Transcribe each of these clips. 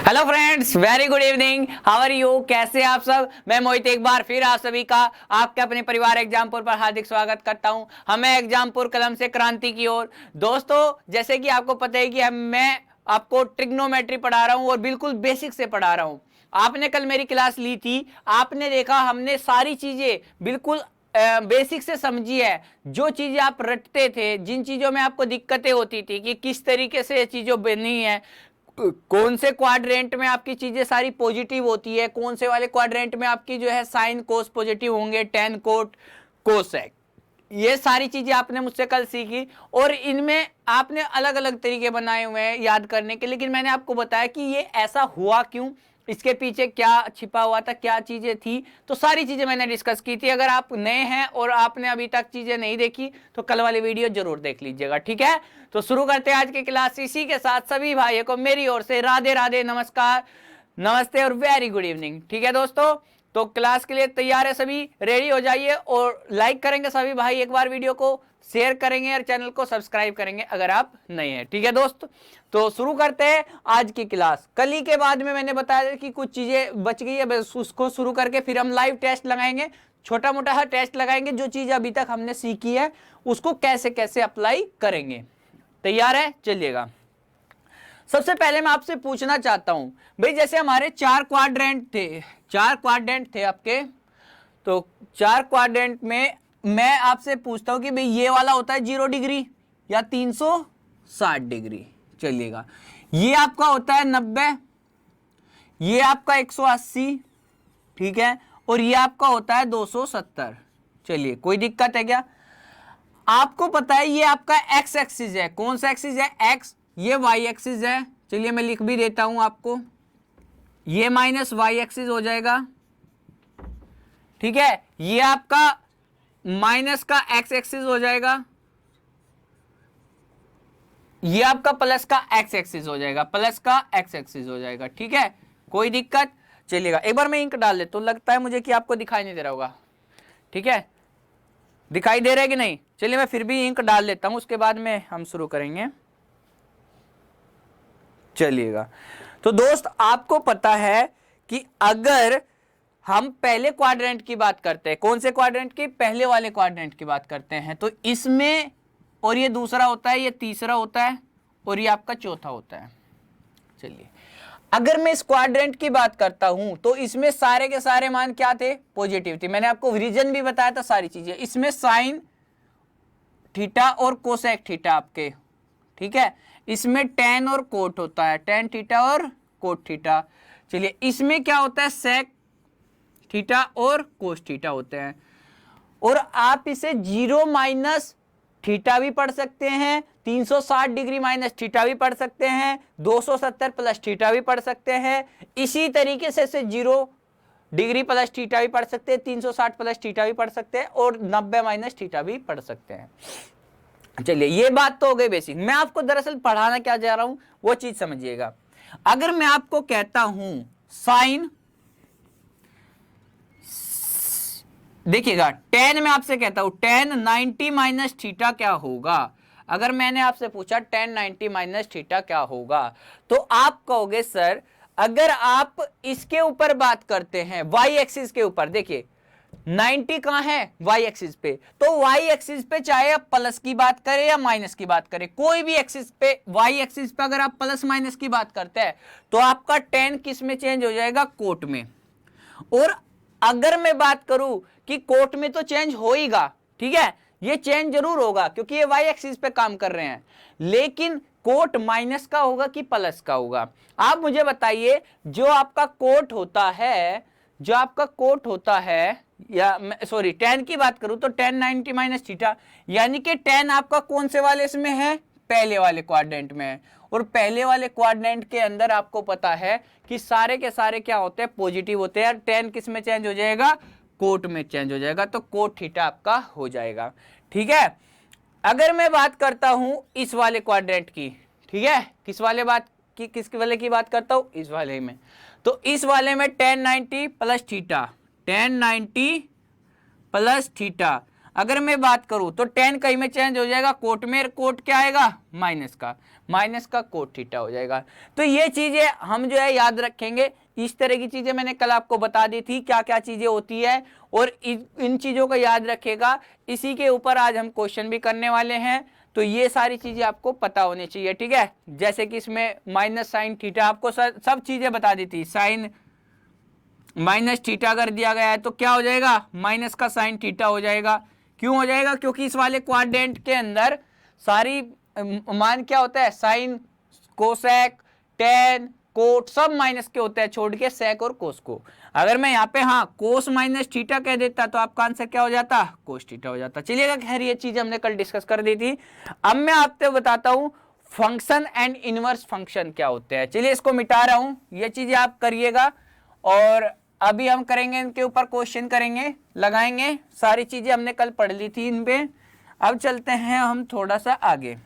Hello friends, very good evening. How are you? कैसे आप सब? मैं मोहित एक बार फिर आप सभी का आपके अपने परिवार एग्जामपुर पर हार्दिक स्वागत करता हूं। हमें एग्जामपुर कलम से क्रांति की ओर। दोस्तों, जैसे कि आपको पता है कि मैं आपको ट्रिग्नोमेट्री पढ़ा रहा हूं और बिल्कुल बेसिक से पढ़ा रहा हूं। आपने कल मेरी क्लास ली थी, आपने देखा हमने सारी चीजें बिल्कुल बेसिक से समझी है। जो चीजें आप रटते थे, जिन चीजों में आपको दिक्कतें होती थी कि किस तरीके से ये चीजों बनी है, कौन से क्वाड्रेंट में आपकी चीजें सारी पॉजिटिव होती है, कौन से वाले क्वाड्रेंट में आपकी जो है साइन कोस पॉजिटिव होंगे, टेन कोट कोसेक, ये सारी चीजें आपने मुझसे कल सीखी। और इनमें आपने अलग अलग तरीके बनाए हुए हैं याद करने के, लेकिन मैंने आपको बताया कि ये ऐसा हुआ क्यों, इसके पीछे क्या छिपा हुआ था, क्या चीजें थी, तो सारी चीजें मैंने डिस्कस की थी। अगर आप नए हैं और आपने अभी तक चीजें नहीं देखी तो कल वाली वीडियो जरूर देख लीजिएगा, ठीक है? तो शुरू करते हैं आज की क्लास। इसी के साथ सभी भाइयों को मेरी ओर से राधे राधे, नमस्कार, नमस्ते और वेरी गुड इवनिंग। ठीक है दोस्तों, तो क्लास के लिए तैयार है सभी? रेडी हो जाइए और लाइक करेंगे सभी भाई एक बार वीडियो को, शेयर करेंगे और चैनल को सब्सक्राइब करेंगे अगर आप नए हैं, ठीक है दोस्त? तो शुरू करते हैं आज की क्लास। कल ही के बाद में मैंने बताया कि कुछ चीजें बच गई है, बस उसको शुरू करके फिर हम लाइव टेस्ट लगाएंगे, छोटा मोटा हर टेस्ट लगाएंगे। जो चीज अभी तक हमने सीखी है उसको कैसे कैसे अप्लाई करेंगे। तैयार है? चलिएगा। सबसे पहले मैं आपसे पूछना चाहता हूं भाई, जैसे हमारे चार क्वाड्रेंट थे आपके, तो चार क्वाड्रेंट में मैं आपसे पूछता हूं कि भाई ये वाला होता है 0 डिग्री या 360 डिग्री। चलिएगा, ये आपका होता है 90, ये आपका 180, ठीक है, और ये आपका होता है 270। चलिए, कोई दिक्कत है क्या? आपको पता है ये आपका एक्स एक्सिस है। कौन सा एक्सिस है? एक्स। ये वाई एक्सिस है। चलिए मैं लिख भी देता हूं आपको, ये माइनस वाई एक्सिस हो जाएगा, ठीक है। ये आपका माइनस का एक्स एक्सिस हो जाएगा, ये आपका प्लस का एक्स एक्सिस हो जाएगा, प्लस का एक्स एक्सिस हो जाएगा, ठीक है। कोई दिक्कत? चलिएगा, एक बार मैं इंक डाल देता हूं। लगता है मुझे कि आपको दिखाई नहीं दे रहा होगा, ठीक है? दिखाई दे रहा है कि नहीं? चलिए मैं फिर भी इंक डाल लेता हूं, उसके बाद में हम शुरू करेंगे। चलिएगा, तो दोस्त आपको पता है कि अगर हम पहले क्वाड्रेंट की बात करते हैं, कौन से क्वाड्रेंट की? पहले वाले क्वाड्रेंट की बात करते हैं, तो इसमें, और ये दूसरा होता है, ये तीसरा होता है, और ये आपका चौथा होता है। चलिए, अगर मैं इस क्वाड्रेंट की बात करता हूं तो इसमें सारे के सारे मान क्या थे? पॉजिटिव थे। मैंने आपको रीजन भी बताया था, सारी चीजें। इसमें साइन थीटा और कोसेक थीटा आपके, ठीक है। इसमें टेन और कोट होता है, टेन थीटा और कोट थीटा। चलिए, इसमें क्या होता है? सेक थीटा और कोस थीटा होते हैं। और आप इसे 0 माइनस थीटा भी पढ़ सकते हैं, 360 डिग्री माइनस थीटा भी पढ़ सकते हैं, 270 प्लस थीटा भी पढ़ सकते हैं। इसी तरीके से 0 डिग्री प्लस थीटा भी पढ़ सकते हैं, 360 प्लस थीटा भी पढ़ सकते हैं, और 90 माइनस थीटा भी पढ़ सकते हैं। चलिए, ये बात तो हो गई बेसिक। मैं आपको दरअसल पढ़ाना क्या जा रहा हूं वो चीज समझिएगा। अगर मैं आपको कहता हूं साइन, देखिएगा, टेन में आपसे कहता हूं टेन 90 माइनस थीटा क्या होगा। अगर मैंने आपसे पूछा टेन 90 माइनस थीटा क्या होगा, तो आप कहोगे सर, अगर आप इसके ऊपर बात करते हैं, वाई एक्सिस के ऊपर, देखिए 90 कहां है? वाई एक्सिस पे। तो वाई एक्सिस पे चाहे आप प्लस की बात करें या माइनस की बात करें, कोई भी एक्सिस पे, वाई एक्सिस पे अगर आप प्लस माइनस की बात करते हैं तो आपका टेन किस में चेंज हो जाएगा? कोट में। और अगर मैं बात करूं कि कोट में तो चेंज होगा, ठीक है, ये चेंज जरूर होगा क्योंकि ये वाई एक्सिस पे काम कर रहे हैं, लेकिन कोट माइनस का होगा कि प्लस का होगा? आप मुझे बताइए, जो आपका कोट होता है, जो आपका कोट होता है, या सॉरी टेन की बात करूं तो टेन 90 माइनस थीटा, यानी कि टेन आपका कौन से वाले इसमें है? पहले वाले क्वाड्रेंट में है। और पहले वाले क्वाड्रेंट के अंदर आपको पता है कि सारे के सारे क्या होते हैं? पॉजिटिव होते हैं। टेन किस में चेंज हो जाएगा? कोट में चेंज हो जाएगा, तो कोट थीटा आपका हो जाएगा, ठीक है। अगर मैं बात करता हूं इस वाले क्वाड्रेंट की, ठीक है, किस वाले की बात करता हूं? इस वाले में। तो इस वाले में ten 90 plus theta, ten 90 plus theta. अगर मैं बात करूं तो टेन कहीं में चेंज हो जाएगा, कोट में कोट क्या आएगा, माइनस का कोट थीटा हो जाएगा। तो ये चीजें हम जो है याद रखेंगे। इस तरह की चीजें मैंने कल आपको बता दी थी क्या क्या चीजें होती है, और इन चीजों को याद रखेगा। इसी के ऊपर आज हम क्वेश्चन भी करने वाले हैं, तो ये सारी चीजें आपको पता होनी चाहिए, ठीक है। जैसे कि इसमें माइनस साइन थीटा आपको सब चीजें बता दी थी। साइन माइनस थीटा अगर दिया गया है तो क्या हो जाएगा, माइनस का साइन थीटा हो जाएगा। क्यों हो जाएगा, क्योंकि इस वाले क्वाड्रेंट के अंदर सारी मान क्या होता है, साइन, कोसेक, टेन, कोट सब माइनस के होते हैं, छोड़ के सेक और कोस को। अगर मैं यहाँ पे हाँ कोस माइनस थीटा कह देता तो आपका आंसर क्या हो जाता, कोस थीटा हो जाता। चलिएगा, खैर ये चीज हमने कल डिस्कस कर दी थी। अब मैं आपको बताता हूँ फंक्शन एंड इनवर्स फंक्शन क्या होते हैं। चलिए इसको मिटा रहा हूँ, ये चीजें आप करिएगा, और अभी हम करेंगे इनके ऊपर क्वेश्चन करेंगे, लगाएंगे। सारी चीजें हमने कल पढ़ ली थी इन पे। अब चलते हैं हम थोड़ा सा आगे,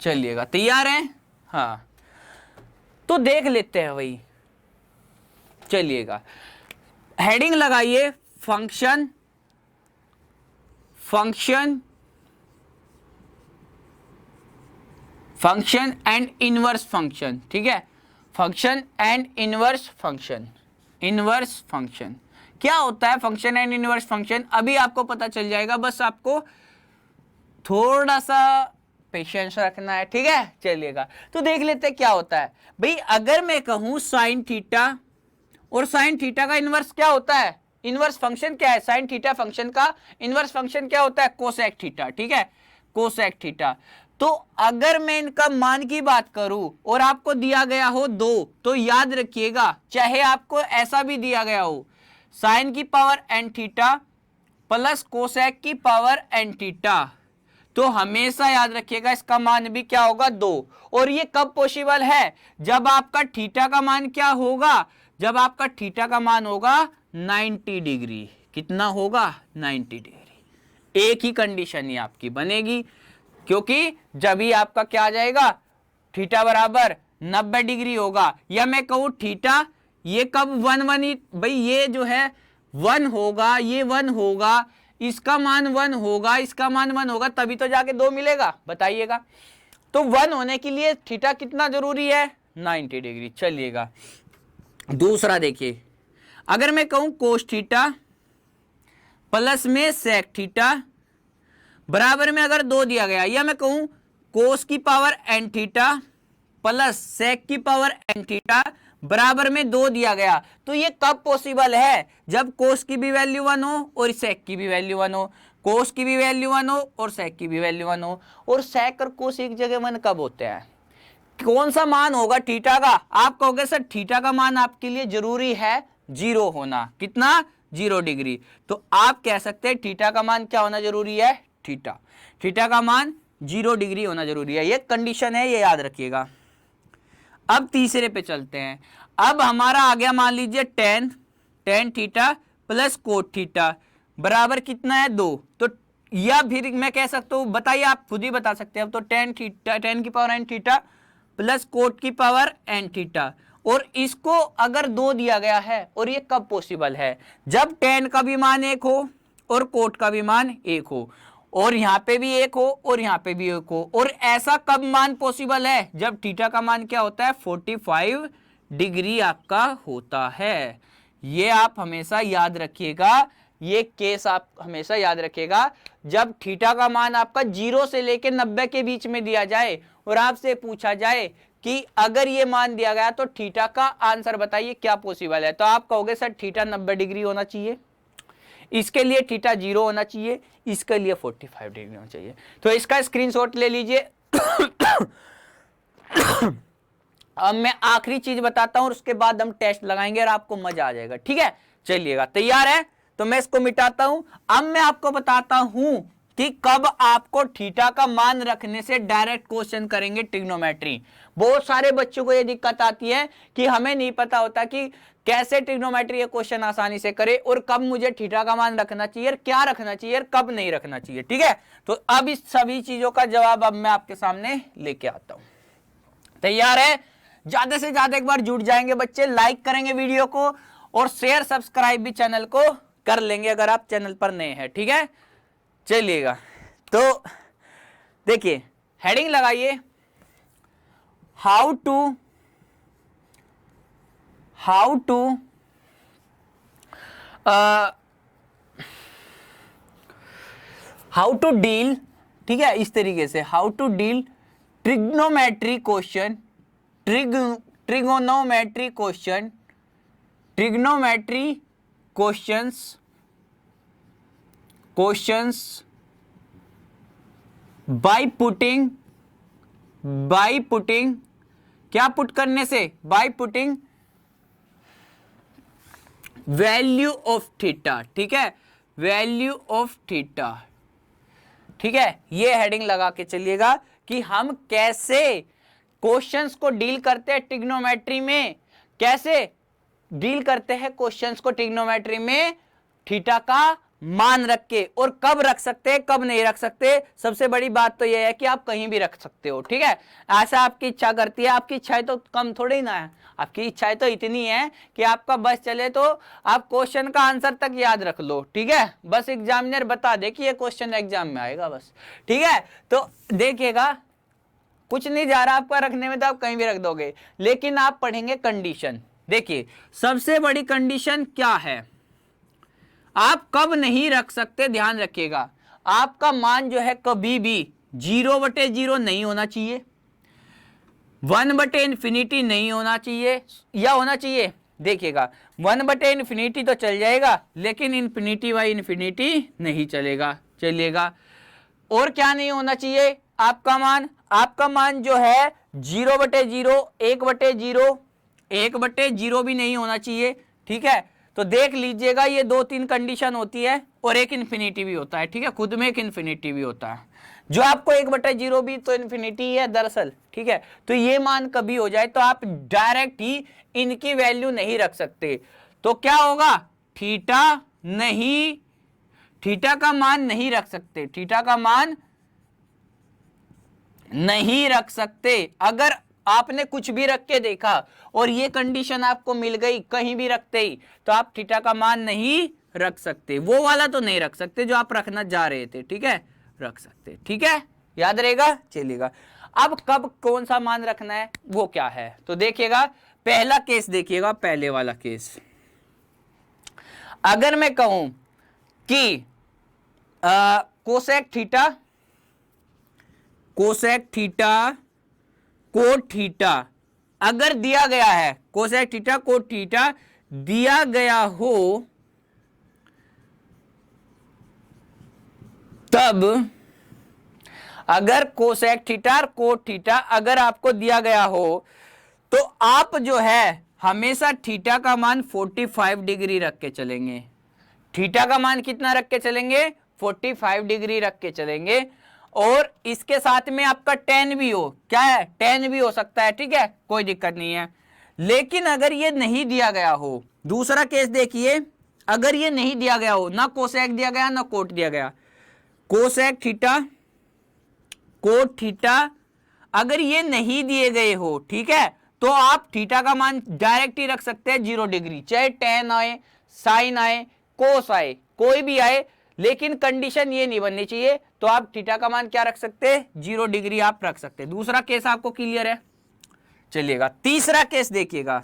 चलिएगा, तैयार हैं? हाँ, तो देख लेते हैं वही। चलिएगा, हेडिंग लगाइए function, function function and inverse function, ठीक है। Function and inverse function. Inverse function क्या होता है, फंक्शन एंड इनवर्स फंक्शन अभी आपको पता चल जाएगा, बस आपको थोड़ा सा पेशेंस रखना है, ठीक है। चलिएगा, तो देख लेते हैं क्या होता है भाई। अगर मैं कहूं साइन थीटा, और साइन थीटा का इनवर्स क्या होता है, इनवर्स फंक्शन क्या है, साइन थीटा फंक्शन का इनवर्स फंक्शन क्या होता है, कोसेक थीटा, ठीक है, कोसेक थीटा। तो अगर मैं इनका मान की बात करूं और आपको दिया गया हो 2, तो याद रखिएगा, चाहे आपको ऐसा भी दिया गया हो साइन की power n theta plus cosec की पावर एन थीटा, तो हमेशा याद रखिएगा इसका मान भी क्या होगा, 2। और ये कब पॉसिबल है, जब आपका थीटा का मान क्या होगा, जब आपका थीटा का मान होगा 90 डिग्री। कितना होगा, 90 डिग्री। एक ही कंडीशन ही आपकी बनेगी, क्योंकि जब ही आपका क्या आ जाएगा, थीटा बराबर 90 डिग्री होगा। या मैं कहूं थीटा, ये कब 1 ही भाई, ये जो है 1 होगा, ये 1 होगा, इसका मान 1 होगा, इसका मान 1 होगा, तभी तो जाके 2 मिलेगा, बताइएगा। तो 1 होने के लिए थीटा कितना जरूरी है, 90 डिग्री। चलिएगा, दूसरा देखिए, अगर मैं कहूं कोस थीटा प्लस में सेक थीटा बराबर में अगर 2 दिया गया, या मैं कहूं कोस की power n theta plus sec की पावर एन थीटा बराबर में 2 दिया गया, तो ये कब पॉसिबल है, जब कोस की भी वैल्यू 1 हो और सेक की भी वैल्यू 1 हो, कोस की भी वैल्यू 1 हो और सेक की भी वैल्यू 1 हो। और सेक और कोस एक जगह 1 कब होते हैं, कौन सा मान होगा थीटा का, आप कहोगे सर थीटा का मान आपके लिए जरूरी है 0 होना, कितना, 0 डिग्री। तो आप कह सकते हैं थीटा का मान क्या होना जरूरी है, थीटा का मान 0 डिग्री होना जरूरी है, ये कंडीशन है, ये याद रखिएगा। अब तीसरे पे चलते हैं। अब हमारा आ गया, मान लीजिए tan theta plus cot theta बराबर कितना है, 2। तो या फिर मैं कह सकता हूं, बताइए, आप खुद ही बता सकते हैं। अब तो टेन की power n theta plus cot की पावर एन थीटा, और इसको अगर 2 दिया गया है, और ये कब पॉसिबल है, जब टेन का भी मान 1 हो और कोट का भी मान 1 हो, और यहां पे भी 1 हो और यहां पे भी 1 हो। और ऐसा कब मान पॉसिबल है, जब थीटा का मान क्या होता है, 45 डिग्री आपका होता है। ये आप हमेशा याद रखिएगा, ये केस आप हमेशा याद रखिएगा, जब थीटा का मान आपका 0 से लेकर 90 के बीच में दिया जाए और आपसे पूछा जाए कि अगर ये मान दिया गया तो थीटा का आंसर बताइए क्या पॉसिबल है, तो आप कहोगे सर थीटा 90 डिग्री होना चाहिए, इसके लिए थीटा 0 होना चाहिए, इसके लिए 45 डिग्री होना चाहिए। तो इसका स्क्रीनशॉट ले लीजिए। अब मैं आखिरी चीज बताता हूं और उसके बाद हम टेस्ट लगाएंगे और आपको मजा आ जाएगा, ठीक है। चलिएगा, तैयार है, तो मैं इसको मिटाता हूं। अब मैं आपको बताता हूं कि कब आपको थीटा का मान रखने से डायरेक्ट क्वेश्चन करेंगे ट्रिग्नोमेट्री। बहुत सारे बच्चों को यह दिक्कत आती है कि हमें नहीं पता होता कि कैसे ट्रिग्नोमेट्री क्वेश्चन आसानी से करे, और कब मुझे थीटा का मान रखना चाहिए, क्या रखना चाहिए और कब नहीं रखना चाहिए, ठीक है। तो अब इस सभी चीजों का जवाब अब मैं आपके सामने लेके आता हूं। तैयार है, ज्यादा से ज्यादा एक बार जुड़ जाएंगे बच्चे, लाइक करेंगे वीडियो को और शेयर सब्सक्राइब भी चैनल को कर लेंगे अगर आप चैनल पर नए हैं, ठीक है। चलिएगा, तो देखिए हेडिंग लगाइए, हाउ टू डील, ठीक है, इस तरीके से, how to deal trigonometry question, trigonometry questions by putting क्या पुट करने से, by putting value of theta, ठीक है, वैल्यू ऑफ थीटा, ठीक है। ये हेडिंग लगा के चलिएगा कि हम कैसे क्वेश्चंस को डील करते हैं ट्रिग्नोमेट्री में, कैसे डील करते हैं क्वेश्चंस को ट्रिग्नोमेट्री में थीटा का मान रख के, और कब रख सकते हैं कब नहीं रख सकते। सबसे बड़ी बात तो यह है कि आप कहीं भी रख सकते हो, ठीक है, ऐसा आपकी इच्छा करती है। आपकी इच्छाएं तो कम थोड़ी ना है, आपकी इच्छाएं तो इतनी है कि आपका बस चले तो आप क्वेश्चन का आंसर तक याद रख लो, ठीक है, बस एग्जामिनर बता दे कि ये क्वेश्चन एग्जाम में आएगा बस, ठीक है। तो देखिएगा कुछ नहीं जा रहा आपका रखने में, तो आप कहीं भी रख दोगे, लेकिन आप पढ़ेंगे कंडीशन। देखिए सबसे बड़ी कंडीशन क्या है, आप कब नहीं रख सकते, ध्यान रखिएगा, आपका मान जो है कभी भी 0/0 नहीं होना चाहिए, 1/∞ नहीं होना चाहिए, या होना चाहिए, देखिएगा 1/∞ तो चल जाएगा, लेकिन ∞/∞ नहीं चलेगा, चलिएगा। और क्या नहीं होना चाहिए, आपका मान जो है 0/0, 1/0, 1/0 भी नहीं होना चाहिए, ठीक है। तो देख लीजिएगा ये 2-3 कंडीशन होती है, और एक इन्फिनिटी भी होता है, ठीक है, खुद में एक इन्फिनिटी भी होता है, जो आपको 1/0 भी तो इन्फिनिटी है दरअसल, ठीक है। तो ये मान कभी हो जाए तो आप डायरेक्ट ही इनकी वैल्यू नहीं रख सकते, तो क्या होगा, थीटा का मान नहीं रख सकते, थीटा का मान नहीं रख सकते। अगर आपने कुछ भी रख के देखा और ये कंडीशन आपको मिल गई कहीं भी रखते ही, तो आप थीटा का मान नहीं रख सकते, वो वाला तो नहीं रख सकते जो आप रखना जा रहे थे, ठीक है, रख सकते, ठीक है, याद रहेगा, चलिएगा। अब कब कौन सा मान रखना है वो क्या है, तो देखिएगा पहला केस, देखिएगा पहले वाला केस, अगर मैं कहूं कि कोसेक थीटा कोट थीटा अगर दिया गया है, कोसेक थीटा कोट थीटा दिया गया हो, तब अगर कोसेक थीटा और कोट थीटा अगर आपको दिया गया हो, तो आप जो है हमेशा थीटा का मान 45 डिग्री रख के चलेंगे। थीटा का मान कितना रख के चलेंगे, 45 डिग्री रख के चलेंगे, और इसके साथ में आपका tan भी हो, क्या है, tan भी हो सकता है, ठीक है, कोई दिक्कत नहीं है। लेकिन अगर ये नहीं दिया गया हो, दूसरा केस देखिए, अगर ये नहीं दिया गया हो, ना कोसेक दिया गया ना कोट दिया गया, कोसेक थीटा कोट थीटा अगर ये नहीं दिए गए हो, ठीक है, तो आप थीटा का मान डायरेक्ट ही रख सकते हैं 0 डिग्री, चाहे tan आए, साइन आए, कोस आए, कोई भी आए, लेकिन कंडीशन ये नहीं बननी चाहिए। तो आप थीटा का मान क्या रख सकते हैं, 0 डिग्री आप रख सकते हैं। दूसरा केस आपको क्लियर है, चलिएगा तीसरा केस देखिएगा।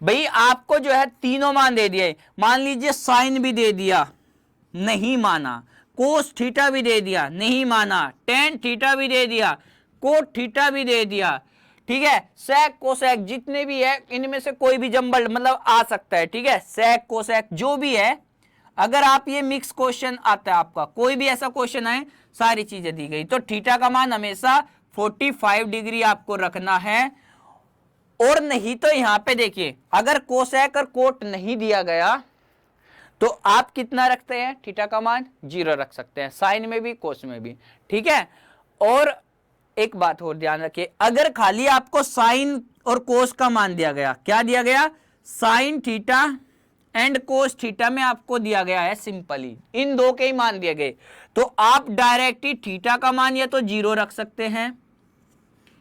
भाई आपको जो है तीनों मान दे दिए, मान लीजिए साइन भी दे दिया, नहीं माना, कोस थीटा भी दे दिया, नहीं माना, tan थीटा भी दे दिया, कोट थीटा भी दे दिया, ठीक है, सेक कोसेक जितने भी है इनमें से कोई भी जंबल मतलब आ सकता है, ठीक है, सेक कोसेक जो भी है, अगर आप ये मिक्स क्वेश्चन आता है आपका, कोई भी ऐसा क्वेश्चन आए, सारी चीजें दी गई, तो थीटा का मान हमेशा 45 डिग्री आपको रखना है। और नहीं तो यहां पे देखिए, अगर कोसेक और कोट नहीं दिया गया तो आप कितना रखते हैं, थीटा का मान 0 रख सकते हैं, साइन में भी कोस में भी, ठीक है। और एक बात और ध्यान रखिए, अगर खाली आपको साइन और कोस का मान दिया गया, क्या दिया गया, sine theta and cos theta में आपको दिया गया है सिंपली, इन दो के ही मान दिए गए, तो आप डायरेक्ट ही थीटा का मान या तो 0 रख सकते हैं,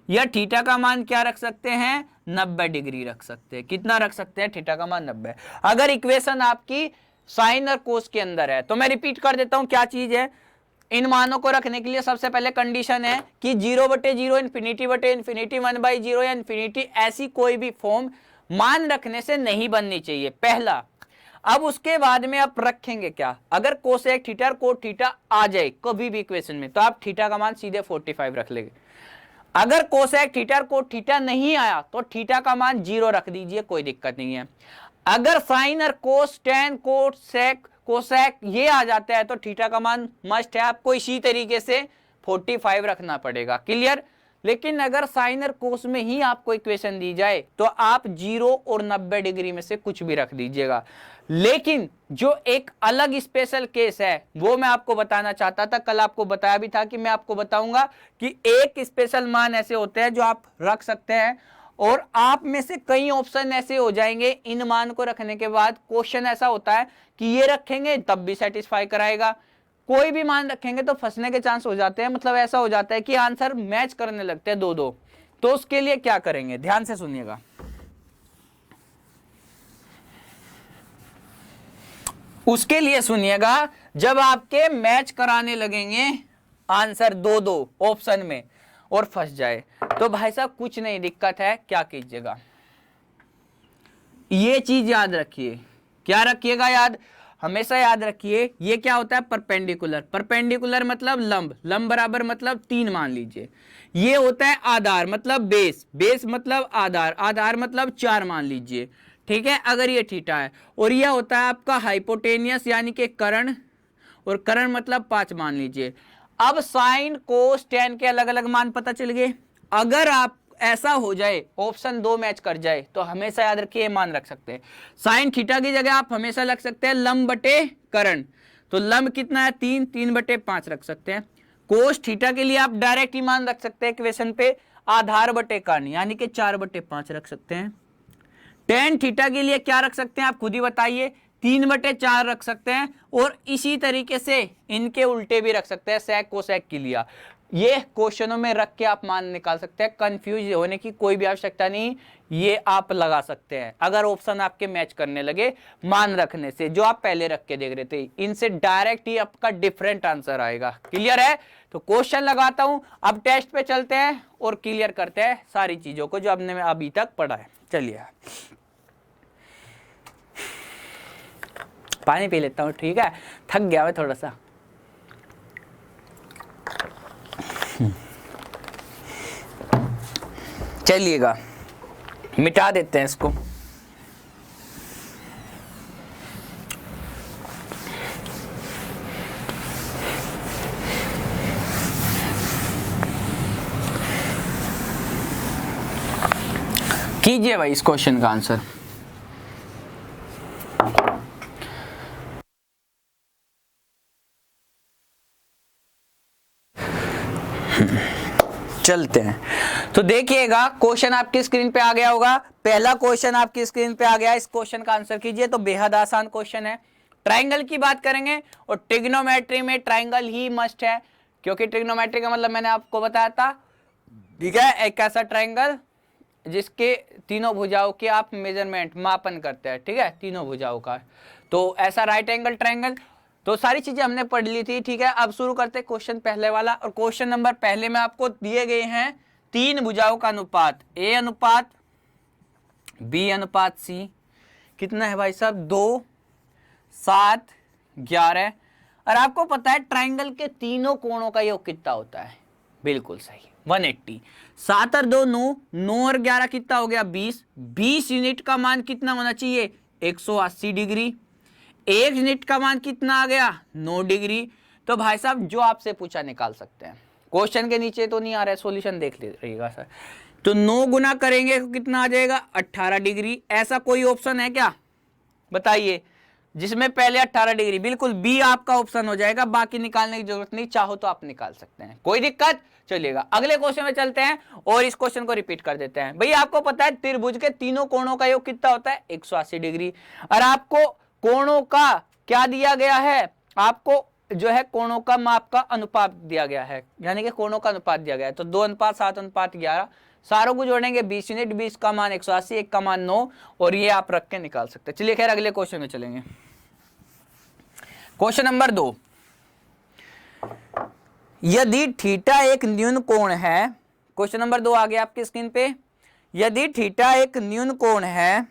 या थीटा का मान क्या रख सकते हैं, 90 डिग्री रख सकते हैं। कितना रख सकते हैं, थीटा का मान 90। अगर इक्वेशन आपकी साइन और कोस के अंदर है। तो मैं रिपीट कर देता हूं क्या चीज है। इन मानों को रखने के लिए सबसे पहले कंडीशन है कि 0/0, इन्फिनिटी 1/0 या इन्फिनिटी, ऐसी कोई भी फॉर्म मान रखने से नहीं बननी चाहिए, पहला। अब उसके बाद में आप रखेंगे क्या, अगर कोसेक थीटा और कोट थीटा आ जाए कभी भी इक्वेशन में, तो आप थीटा का मान सीधे 45 रख लेंगे। अगर कोसेक थीटा और कोट थीटा नहीं आया तो थीटा का मान 0 रख दीजिए, कोई दिक्कत नहीं है। अगर साइन और कोस, टेन, कोट, सेक, कोसेक ये आ जाता है तो थीटा का मान मस्ट है आपको इसी तरीके से 45 रखना पड़ेगा, क्लियर। लेकिन अगर साइन और कोस में ही आपको इक्वेशन दी जाए तो आप 0 और 90 डिग्री में से कुछ भी रख दीजिएगा। लेकिन जो एक अलग स्पेशल केस है वो मैं आपको बताना चाहता था, कल आपको बताया भी था कि मैं आपको बताऊंगा कि एक स्पेशल मान ऐसे होते हैं जो आप रख सकते हैं और आप में से कई ऑप्शन ऐसे हो जाएंगे इन मान को रखने के बाद। क्वेश्चन ऐसा होता है कि ये रखेंगे तब भी सेटिस्फाई कराएगा, कोई भी मान रखेंगे तो फंसने के चांस हो जाते हैं, मतलब ऐसा हो जाता है कि आंसर मैच करने लगते हैं 2-2। तो उसके लिए क्या करेंगे, ध्यान से सुनिएगा। उसके लिए सुनिएगा, जब आपके मैच कराने लगेंगे आंसर 2-2 ऑप्शन में और फंस जाए तो भाई साहब कुछ नहीं दिक्कत है, क्या कीजिएगा, ये चीज याद रखिए। क्या रखिएगा याद, हमेशा याद रखिए, ये क्या होता है परपेंडिकुलर। परपेंडिकुलर मतलब लंब, लंब बराबर मतलब 3 मान लीजिए। ये होता है आधार मतलब बेस, बेस मतलब आधार, आधार मतलब 4 मान लीजिए, ठीक है, अगर ये थीटा है। और यह होता है आपका हाइपोटेनियस यानी कि कर्ण, और कर्ण मतलब 5 मान लीजिए। अब साइन कोस टेन के अलग अलग मान पता चल गए। अगर आप ऐसा हो जाए ऑप्शन 2 मैच कर जाए तो हमेशा याद रखिए मान रख सकते हैं। साइन थीटा की जगह आप हमेशा रख सकते हैं लंब बटे कर्ण, तो लंब कितना है 3, 3/5 रख सकते हैं। कोस थीटा के लिए आप डायरेक्ट ही मान रख सकते हैं इक्वेशन पे आधार बटे कर्ण यानी कि 4/5 रख सकते हैं। टेन थीटा के लिए क्या रख सकते हैं आप खुद ही बताइए, 3/4 रख सकते हैं। और इसी तरीके से इनके उल्टे भी रख सकते हैं, सेक कोसेक के लिए। ये क्वेश्चनों में रख के आप मान निकाल सकते हैं, कंफ्यूज होने की कोई भी आवश्यकता नहीं, ये आप लगा सकते हैं अगर ऑप्शन आपके मैच करने लगे मान रखने से, जो आप पहले रख के देख रहे थे। इनसे डायरेक्ट ही आपका डिफरेंट आंसर आएगा, क्लियर है। तो क्वेश्चन लगाता हूं, अब टेस्ट पे चलते हैं और क्लियर करते हैं सारी चीजों को जो हमने अभी तक पढ़ा है। चलिए पानी पी लेता हूँ, ठीक है, थक गया मैं थोड़ा सा। चलिएगा मिटा देते हैं इसको। कीजिए भाई इस क्वेश्चन का आंसर। चलते हैं, तो देखिएगा क्वेश्चन आपकी स्क्रीन पे आ गया होगा। पहला क्वेश्चन आपकी स्क्रीन पे आ गया, इस क्वेश्चन का आंसर कीजिए। तो बेहद आसान क्वेश्चन है, ट्राइंगल की बात करेंगे और ट्रिग्नोमेट्री में ट्राइंगल ही मस्ट है, क्योंकि ट्रिग्नोमेट्री का मतलब मैंने आपको बताया था, ठीक है, एक ऐसा ट्राइंगल जिसके तीनों भुजाओं के आप मेजरमेंट मापन करते हैं, ठीक है, तीनों भुजाओं का। तो ऐसा राइट एंगल ट्राइंगल, तो सारी चीजें हमने पढ़ ली थी, ठीक है। अब शुरू करते हैं क्वेश्चन पहले वाला। और क्वेश्चन नंबर पहले में आपको दिए गए हैं 3 भुजाओं का अनुपात, ए अनुपात बी अनुपात सी, कितना है भाई साहब 2, 7, 11। और आपको पता है ट्राइंगल के तीनों कोणों का योग कितना होता है, बिल्कुल सही 180। 7 और 2 9, 9 और 11 कितना हो गया 20। 20 यूनिट का मान कितना होना चाहिए 180 डिग्री। 1 यूनिट का मान कितना आ गया 9 डिग्री। तो भाई साहब जो आपसे पूछा निकाल सकते हैं, क्वेश्चन के नीचे तो नहीं आ रहा है, सॉल्यूशन देख लीजिएगा सर। तो 9 गुना करेंगे तो कितना आ जाएगा 18 डिग्री। ऐसा कोई ऑप्शन है क्या बताइए जिसमें पहले 18 डिग्री, बिल्कुल बी आपका ऑप्शन हो जाएगा, बाकी निकालने की जरूरत नहीं, चाहो तो आप निकाल सकते हैं, कोई दिक्कत। चलिएगा अगले क्वेश्चन में चलते हैं और इस क्वेश्चन को रिपीट कर देते हैं। भैया आपको पता है त्रिभुज के तीनों कोणों का योग कितना होता है 180 डिग्री। और आपको कोणों का क्या दिया गया है, आपको जो है कोणों का माप का अनुपात दिया गया है, यानी कि कोणों का अनुपात दिया गया है। तो 2:7:11 सारों को जोड़ेंगे 20 यूनिट, 20 का मान 180, 1 का मान 9, और ये आप रख के निकाल सकते हैं। चलिए खैर अगले क्वेश्चन में चलेंगे। क्वेश्चन नंबर 2, यदि थीटा एक न्यून कोण है, क्वेश्चन नंबर 2 आ गया आपकी स्क्रीन पे। यदि थीटा एक न्यून कोण है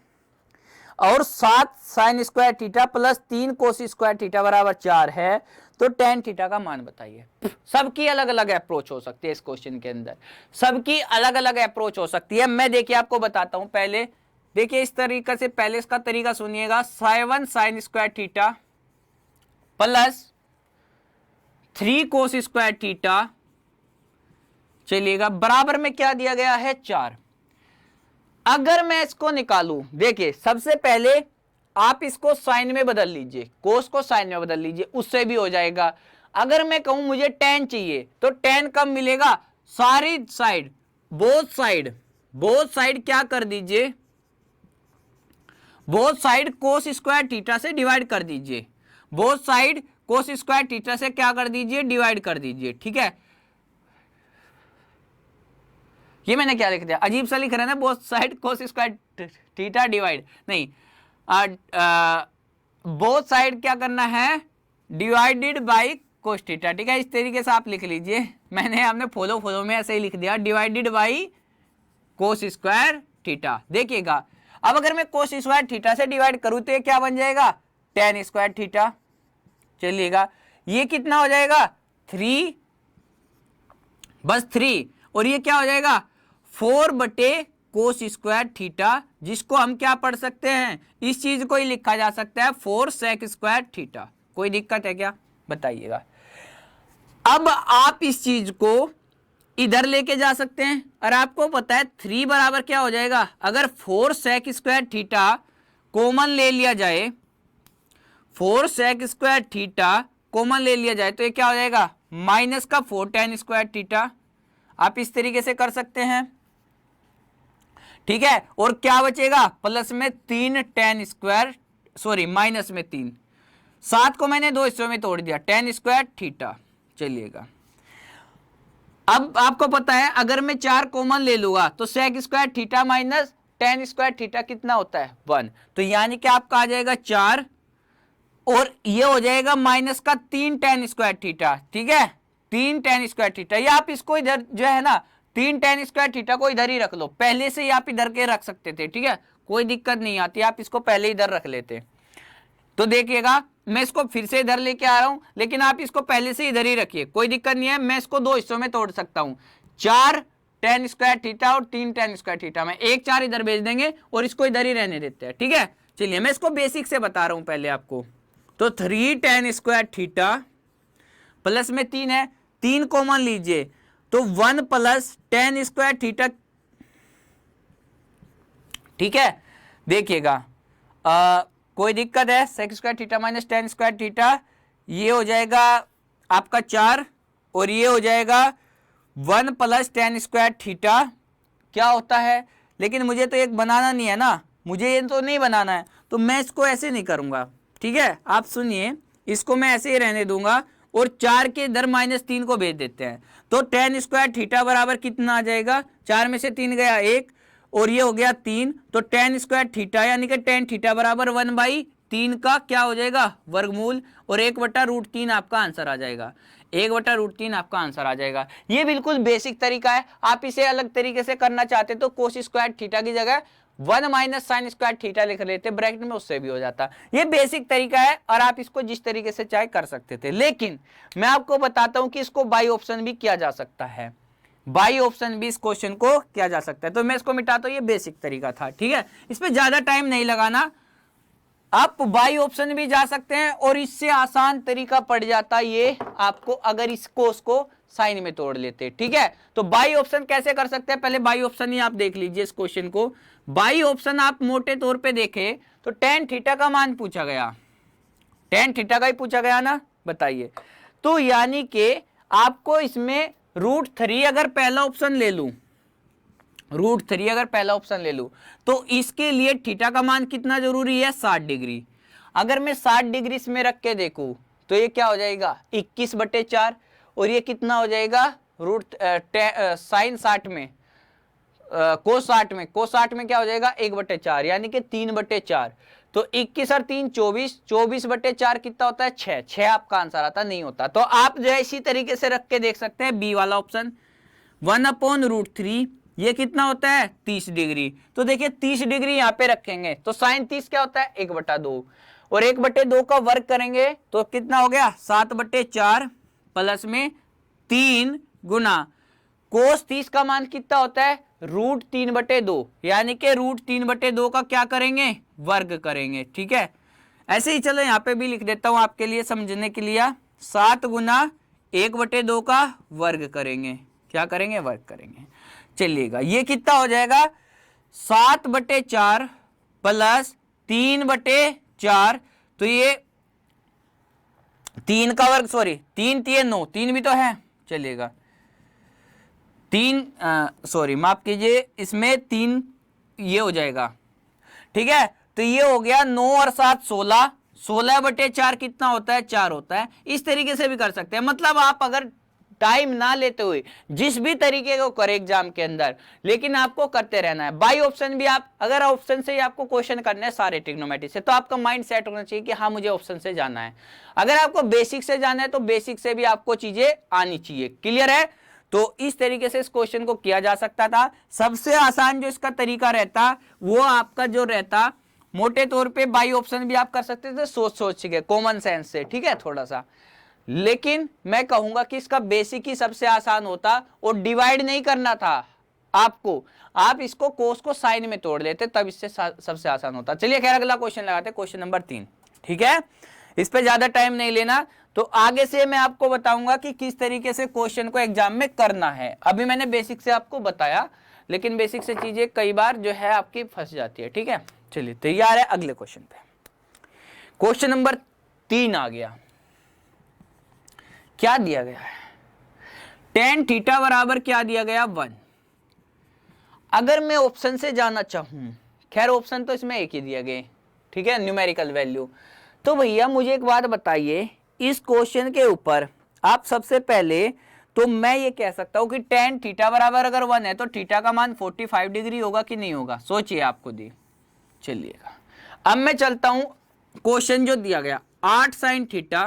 और 7 sine square theta plus 3 cos square theta बराबर 4 है, तो टेन थीटा का मान बताइए। सबकी अलग अलग अप्रोच हो सकती है इस क्वेश्चन के अंदर, सबकी अलग अलग अप्रोच हो सकती है। मैं देखिए आपको बताता हूं। पहले देखिए इस तरीके से, पहले इसका तरीका सुनिएगा। 7 sine square theta plus 3 cos square theta, चलिएगा, बराबर में क्या दिया गया है 4। अगर मैं इसको निकालूं, देखिए सबसे पहले आप इसको साइन में बदल लीजिए, कोस को साइन में बदल लीजिए, उससे भी हो जाएगा। अगर मैं कहूं मुझे टेन चाहिए, तो टेन कब मिलेगा? सारी साइड, बोथ साइड क्या कर दीजिए, both side cos square theta से डिवाइड कर दीजिए, both side cos square theta से क्या कर दीजिए, डिवाइड कर दीजिए। ठीक है, ये मैंने क्या लिख दिया, अजीब सा लिख रहा है ना, both side cos square theta divide, नहीं, बोथ साइड क्या करना है, डिवाइडेड बाय कोस थीटा। ठीक है, इस तरीके से आप लिख लीजिए। मैंने आपने फॉलो में ऐसे ही लिख दिया, divided by cos square theta. देखिएगा, अब अगर मैं कोस स्क्वायर थीटा से डिवाइड करूं तो ये क्या बन जाएगा, टेन स्क्वायर थीटा। चलिएगा, ये कितना हो जाएगा, 3, बस 3, और ये क्या हो जाएगा, 4 बटे कोस स्क्वायर थीटा, जिसको हम क्या पढ़ सकते हैं, इस चीज को ही लिखा जा सकता है 4 सेक स्क्वायर थीटा। कोई दिक्कत है क्या, बताइएगा। अब आप इस चीज को इधर लेके जा सकते हैं, और आपको पता है 3 बराबर क्या हो जाएगा, अगर 4 सेक स्क्वायर थीटा कॉमन ले लिया जाए, 4 सेक स्क्वायर थीटा कॉमन ले लिया जाए, तो ये क्या हो जाएगा, माइनस का 4 टेन स्क्वायर थीटा। आप इस तरीके से कर सकते हैं। ठीक है, और क्या बचेगा, प्लस में 3 टेन स्क्वायर, सॉरी माइनस में 3, 7 को मैंने 2 हिस्सों में तोड़ दिया, टेन स्क्वायर थीटा। चलिएगा, अब आपको पता है अगर मैं 4 कॉमन ले लूंगा तो sec square theta minus tan square theta कितना होता है, 1। तो यानी कि आपका आ जाएगा 4, और ये हो जाएगा माइनस का 3 टेन स्क्वायर थीटा। ठीक है, 3 टेन स्क्वायर थीटा, या आप इसको इधर जो है ना, 3 टेन स्क्वायर थीटा को इधर ही रख लो, पहले से ही आप इधर के रख सकते थे। ठीक है, कोई दिक्कत नहीं आती, आप इसको पहले इधर रख लेते। तो देखिएगा, मैं इसको फिर से इधर लेके आ रहा हूं, लेकिन आप इसको पहले से इधर ही रखिए, कोई दिक्कत नहीं है। मैं इसको 2 हिस्सों में तोड़ सकता हूं, 4 टेन स्क्वायर थीटा और 3 टेन स्क्वायर थीटा में, 1 4 इधर भेज देंगे और इसको इधर ही रहने देते हैं। ठीक है, चलिए मैं इसको बेसिक से बता रहा हूं पहले आपको। तो 3 टेन स्क्वायर थीटा प्लस में 3 है, 3 कॉमन लीजिए, तो 1 प्लस टेन स्क्वायर थीटा। ठीक है, देखिएगा, कोई दिक्कत है, sec square theta minus tan square theta, ये हो जाएगा आपका 4, और ये हो जाएगा 1 प्लस टेन स्क्वायर थीटा क्या होता है। लेकिन मुझे तो एक बनाना नहीं है ना, मुझे ये तो नहीं बनाना है, तो मैं इसको ऐसे नहीं करूंगा। ठीक है, आप सुनिए, इसको मैं ऐसे ही रहने दूंगा, और 4 के इधर -3 को भेज देते हैं, तो टेन स्क्वायर थीटा बराबर कितना आ जाएगा, 4 में से 3 गया 1, और ये हो गया 3, तो टेन स्क्वायर थीटा यानी कि टेन थीटा बराबर 1/3 का क्या हो जाएगा, वर्गमूल, और 1/√3 आपका आंसर आ जाएगा, 1/√3 आपका आंसर आ जाएगा। ये बिल्कुल बेसिक तरीका है। आप इसे अलग तरीके से करना चाहते तो कोस स्क्वायर थीटा की जगह 1 माइनस साइन स्क्वायर थीटा लिख लेते ब्रैकेट में, उससे भी हो जाता। ये बेसिक तरीका है, और आप इसको जिस तरीके से चाहे कर सकते थे, लेकिन मैं आपको बताता हूं कि इसको बाई ऑप्शन भी किया जा सकता है, बाई ऑप्शन भी इस क्वेश्चन को किया जा सकता है। तो मैं इसको मिटाता हूं, ये बेसिक तरीका था। ठीक है, इस पे ज्यादा टाइम नहीं लगाना, आप बाई ऑप्शन भी जा सकते हैं, और इससे आसान तरीका पड़ जाता ये आपको अगर इस कोस को साइन में तोड़ लेते। ठीक है, तो बाई ऑप्शन कैसे कर सकते हैं, पहले बाई ऑप्शन ही आप देख लीजिए इस क्वेश्चन को। बाई ऑप्शन आप मोटे तौर पे देखें तो टेन थीटा का मान पूछा गया, टेन थीटा का ही पूछा गया ना, बताइए। तो यानी कि आपको इसमें √3 अगर पहला ऑप्शन ले लूं, √3 अगर पहला ऑप्शन ले लूं, तो इसके लिए थीटा का मान कितना जरूरी है, 60 डिग्री। अगर मैं 60 डिग्री इसमें रख के देखूं तो ये क्या हो जाएगा, 21/4, और ये कितना हो जाएगा, साइन 60 में, कोस 60 में क्या हो जाएगा, 1/4, यानी कि 3/4। तो 21 और 3 24, 24/4 कितना होता है 6, 6 आपका आंसर आता नहीं होता। तो आप जो है इसी तरीके से रख के देख सकते हैं बी वाला ऑप्शन 1/√3 ये कितना होता है 30 डिग्री। तो देखिए 30 डिग्री यहाँ पे रखेंगे तो साइन 30 क्या होता है 1/2 और 1/2 का वर्ग करेंगे तो कितना हो गया 7/4 प्लस में 3 गुना कोस 30 का मान कितना होता है √3/2 यानी कि √3/2 का क्या करेंगे वर्ग करेंगे। ठीक है, ऐसे ही चलो यहाँ पे भी लिख देता हूं आपके लिए समझने के लिए 7 गुना 1/2 का वर्ग करेंगे, क्या करेंगे वर्ग करेंगे। चलिएगा ये कितना हो जाएगा 7/4 प्लस 3/4 तो ये 3 का वर्ग 3 3 9 3 भी तो है चलिएगा 3 माफ कीजिए इसमें 3 ये हो जाएगा। ठीक है तो ये हो गया 9 और 7 16, 16/4 कितना होता है 4 होता है। इस तरीके से भी कर सकते हैं, मतलब आप अगर टाइम ना लेते हुए जिस भी तरीके को करें एग्जाम के अंदर, लेकिन आपको करते रहना है। बाई ऑप्शन भी आप अगर ऑप्शन से ही आपको क्वेश्चन करने हैं सारे ट्रिग्नोमेट्री से तो आपका माइंड सेट होना चाहिए कि हाँ मुझे ऑप्शन से जाना है। अगर आपको बेसिक से जाना है तो बेसिक से भी आपको चीजें आनी चाहिए। क्लियर है? तो इस तरीके से इस क्वेश्चन को किया जा सकता था। सबसे आसान जो इसका तरीका रहता वो आपका जो रहता मोटे तौर पे बाई ऑप्शन भी आप कर सकते थे सोच के कॉमन सेंस से। ठीक है थोड़ा सा, लेकिन मैं कहूंगा कि इसका बेसिक ही सबसे आसान होता और डिवाइड नहीं करना था आपको, आप इसको कोस को साइन में तोड़ लेते तब इससे सबसे आसान होता। चलिए खैर अगला क्वेश्चन लगाते, क्वेश्चन नंबर 3। ठीक है, इस पे ज्यादा टाइम नहीं लेना, तो आगे से मैं आपको बताऊंगा कि किस तरीके से क्वेश्चन को एग्जाम में करना है। अभी मैंने बेसिक से आपको बताया, लेकिन बेसिक से चीजें कई बार जो है आपकी फंस जाती है। ठीक है, चलिए तैयार है अगले क्वेश्चन पे। क्वेश्चन नंबर 3 आ गया, क्या दिया गया है tan थीटा बराबर क्या दिया गया 1। अगर मैं ऑप्शन से जाना चाहूं, खैर ऑप्शन तो इसमें एक ही दिया गया, ठीक है न्यूमेरिकल वैल्यू। तो भैया मुझे एक बात बताइए, इस क्वेश्चन के ऊपर आप सबसे पहले तो मैं ये कह सकता हूं कि tan थीटा बराबर अगर 1 है तो थीटा का मान 45 डिग्री होगा कि नहीं होगा, सोचिए आपको दी। चलिएगा अब मैं चलता हूं क्वेश्चन जो दिया गया 8 sin theta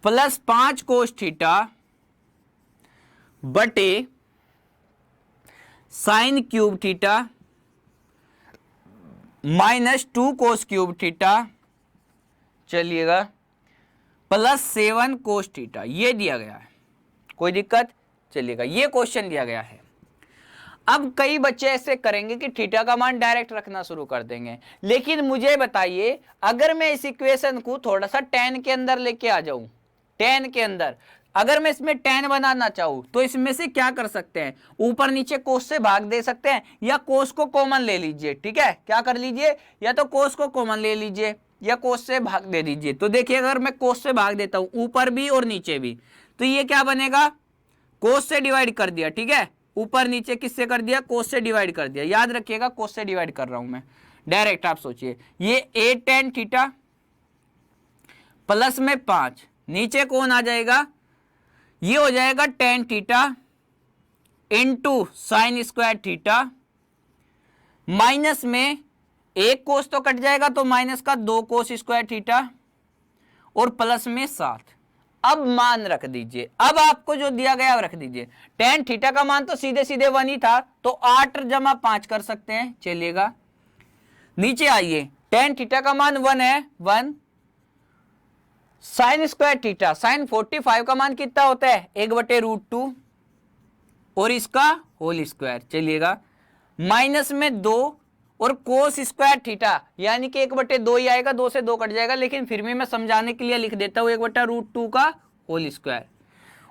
plus 5 cos theta बटे sine cube theta minus 2 cos cube theta, चलिएगा प्लस 7 कोस थीटा, ये दिया गया है। कोई दिक्कत? चलिएगा ये क्वेश्चन दिया गया है। अब कई बच्चे ऐसे करेंगे कि थीटा का मान डायरेक्ट रखना शुरू कर देंगे, लेकिन मुझे बताइए अगर मैं इस इक्वेशन को थोड़ा सा tan के अंदर लेके आ जाऊं, tan के अंदर अगर मैं इसमें tan बनाना चाहूं तो इसमें से क्या कर सकते हैं, ऊपर नीचे कोस से भाग दे सकते हैं या कोस को कॉमन ले लीजिए। ठीक है, क्या कर लीजिए, या तो कोस को कॉमन ले लीजिए या कोस से भाग दे दीजिए। तो देखिए अगर मैं कोस से भाग देता हूं ऊपर भी और नीचे भी, तो ये क्या बनेगा, कोस से डिवाइड कर दिया। ठीक है, ऊपर नीचे किससे कर दिया, कोस से डिवाइड कर दिया। याद रखिएगा कोस से डिवाइड कर रहा हूं मैं डायरेक्ट। आप सोचिए ये 8 tan थीटा प्लस में 5, नीचे कौन आ जाएगा, ये हो जाएगा tan theta into sine square theta, minus में एक कोस तो कट जाएगा तो माइनस का 2 कोस स्क्वायर थीटा और प्लस में 7। अब मान रख दीजिए, अब आपको जो दिया गया रख दीजिए। tan थीटा का मान तो सीधे सीधे 1 ही था तो 8 जमा 5 कर सकते हैं। चलिएगा नीचे आइए, tan थीटा का मान 1 है 1, साइन स्क्वायर थीटा साइन 45 का मान कितना होता है 1/√2 और इसका होल स्क्वायर। चलिएगा माइनस में 2 और कोस स्क्वायर थीटा यानी कि 1/2 ही आएगा, 2 से 2 कट जाएगा, लेकिन फिर भी मैं समझाने के लिए लिख देता हूं 1/√2 का होल स्क्वायर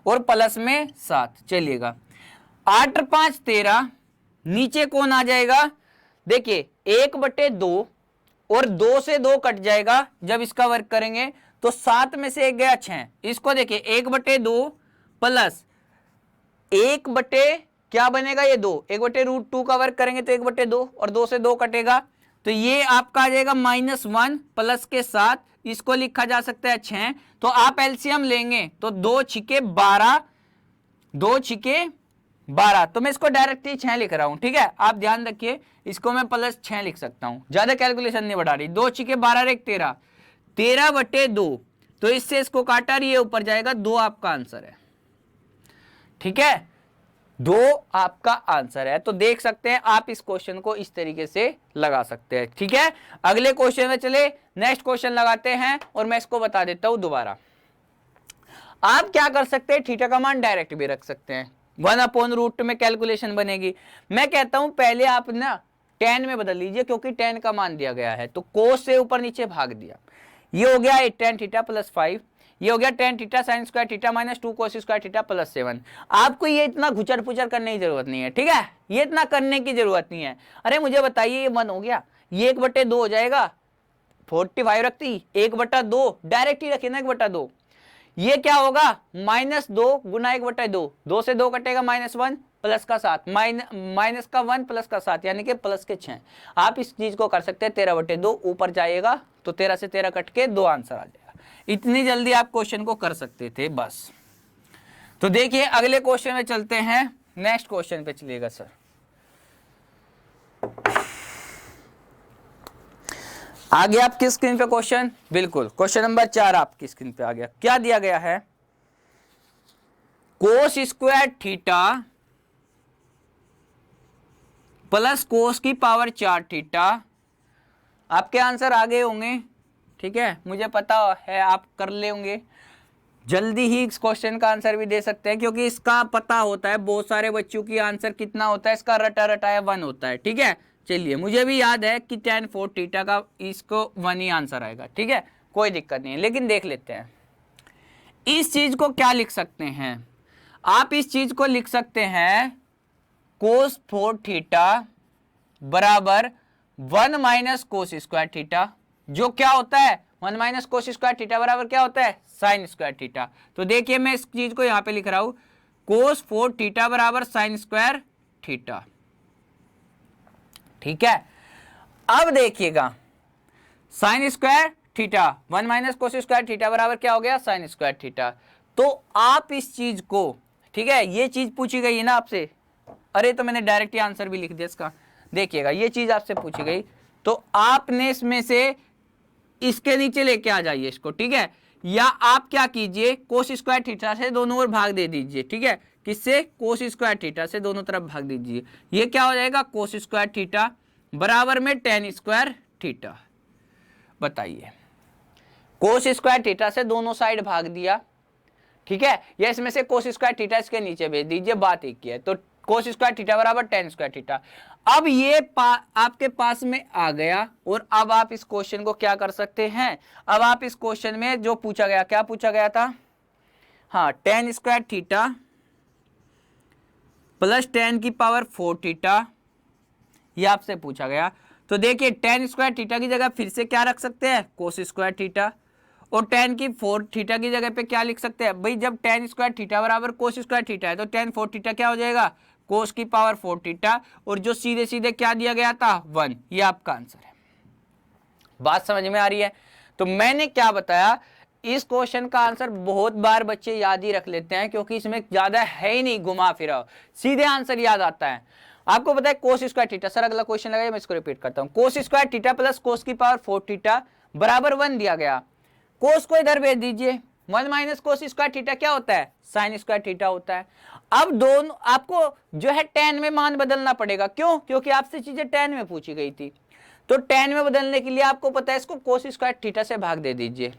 और प्लस में 7। चलिएगा 8 और 5 13, नीचे कौन आ जाएगा, देखिए 1/2 और 2 से 2 कट जाएगा जब इसका वर्ग करेंगे तो 7 में से 1 गया 6। इसको देखिए 1/2 प्लस 1 क्या बनेगा ये 2, 1/√2 का वर्ग करेंगे तो 1/2 और 2 से 2 कटेगा तो ये आपका आ जाएगा -1 प्लस के 7, इसको लिखा जा सकता है 6। तो आप एलसीएम लेंगे तो 2 छिके 12, 2 छिके 12, तो मैं इसको डायरेक्टली 6 लिख रहा हूं, ठीक है। आप ध्यान रखिए, इसको मैं प्लस 6 लिख सकता हूं, ज्यादा कैलकुलेशन नहीं बढ़ा रही। 2 छिके 12 और 1 13, 13/2, तो इससे इसको काटा, ये ऊपर जाएगा, 2 आपका आंसर है, ठीक है। 2 आपका आंसर है। तो देख सकते हैं आप इस क्वेश्चन को इस तरीके से लगा सकते हैं, ठीक है। अगले क्वेश्चन में चले, नेक्स्ट क्वेश्चन लगाते हैं और मैं इसको बता देता हूं दोबारा। आप क्या कर सकते हैं, थीटा का मान डायरेक्ट भी रख सकते हैं, 1/√2 में कैलकुलेशन बनेगी। मैं कहता हूं पहले आप ना tan में बदल लीजिए, क्योंकि tan का मान दिया गया है, तो cos से ऊपर नीचे भाग दिया, ये हो गया tan थीटा प्लस 5, ये हो गया tan theta sine square theta minus 2 cos square theta plus 7। आपको ये इतना घुचर पुचर करने की जरूरत नहीं है, ठीक है, ये इतना करने की जरूरत नहीं है। अरे मुझे बताइए, ये 1 हो गया, ये 1/2 हो जाएगा, 45 रखती, 1/2 डायरेक्ट ही रखी ना, 1/2, ये क्या होगा, -2 गुना 1/2, 2 से 2 कटेगा -1 प्लस का 7, माइनस का 1 प्लस का 7, यानी कि प्लस के 6। आप इस चीज को कर सकते हैं, 13/2 ऊपर जाएगा तो 13 से 13 कट के 2 आंसर आ जाएगा। इतनी जल्दी आप क्वेश्चन को कर सकते थे बस। तो देखिए अगले क्वेश्चन में चलते हैं, नेक्स्ट क्वेश्चन पे चलिएगा सर। आ गया आपकी स्क्रीन पे क्वेश्चन, बिल्कुल क्वेश्चन नंबर 4 आपकी स्क्रीन पे आ गया। क्या दिया गया है, cos square theta plus cos की पावर 4 थीटा। आपके आंसर आ गए होंगे, ठीक है, मुझे पता है आप कर ले होंगे, जल्दी ही इस क्वेश्चन का आंसर भी दे सकते हैं, क्योंकि इसका पता होता है बहुत सारे बच्चों की आंसर कितना होता है, इसका रटा रटाया 1 होता है, ठीक है। चलिए, मुझे भी याद है कि tan 4 थीटा का इसको 1 ही आंसर आएगा, ठीक है, कोई दिक्कत नहीं है। लेकिन देख लेते हैं इस चीज को क्या लिख सकते हैं। आप इस चीज को लिख सकते हैं cos 4 थीटा बराबर 1 माइनस कोस स्क्वायर थीटा, जो क्या होता है 1 माइनस कोस स्क्वायर थीटा बराबर क्या होता है, साइन स्क्वायर थीटा। तो देखिए मैं इस चीज को यहां पे लिख रहा हूं, cos 4 थीटा बराबर साइन स्क्वायर थीटा, ठीक है। अब देखिएगा sine square theta 1 minus cos square theta बराबर क्या हो गया, साइन स्क्वायर थीटा। तो आप इस चीज को, ठीक है, ये चीज पूछी गई है ना आपसे, अरे तो मैंने डायरेक्ट ही आंसर भी लिख दिया इसका। देखिएगा ये चीज आपसे पूछी गई, तो आपने इसमें से इसके नीचे लेके आ जाइए इसको, ठीक है, या आप क्या कीजिए, कोस स्क्वायर थीटा से दोनों ओर भाग दे दीजिए, ठीक है, किससे, कोस स्क्वायर थीटा से दोनों तरफ भाग दीजिए। ये क्या हो जाएगा, कोस स्क्वायर थीटा बराबर में tan स्क्वायर थीटा। बताइए, कोस स्क्वायर थीटा से दोनों साइड भाग दिया, ठीक है, या इसमें से कोस स्क्वायर थीटा इसके नीचे भेज दीजिए, बात एक ही है। तो कोस स्क्वायर थीटा बराबर tan स्क्वायर थीटा। अब ये आपके पास में आ गया, और अब आप इस क्वेश्चन को क्या कर सकते हैं, अब आप इस क्वेश्चन में जो पूछा गया, क्या पूछा गया था, हाँ, tan square theta plus tan की पावर 4 थीटा, ये आपसे पूछा गया। तो देखिए tan स्क्वायर थीटा की जगह फिर से क्या रख सकते हैं, कोस स्क्वायर थीटा, और tan की 4 थीटा की जगह पे क्या लिख सकते हैं भाई, जब tan स्क्वायर थीटा बराबर कोस स्क्वायर थीटा है तो tan 4 थीटा क्या हो जाएगा, कोस की पावर 4 थीटा, और जो सीधे सीधे क्या दिया गया था 1। ये आपका आंसर है। बात समझ में आ रही है। तो मैंने क्या बताया, इस क्वेश्चन का आंसर बहुत बार बच्चे याद ही रख लेते हैं, क्योंकि इसमें ज्यादा है ही नहीं घुमा फिरा, सीधे आंसर याद आता है। आपको पता है कोस स्क्वायर थीटा, सर अगला क्वेश्चन लगाइए, मैं इसको रिपीट करता हूं, cos square theta plus cos की पावर 4 थीटा बराबर 1 दिया गया, कोस को इधर भेज दीजिए, 1 माइनस कोस स्क्वायर थीटा क्या होता है, साइन स्क्वायर थीटा होता है। अब दोनों आपको जो है tan में मान बदलना पड़ेगा, क्यों, क्योंकि आपसे चीजें tan में पूछी गई थी। तो tan में बदलने के लिए आपको पता है इसको कोस स्क्वायर थीटा से भाग दे दीजिए,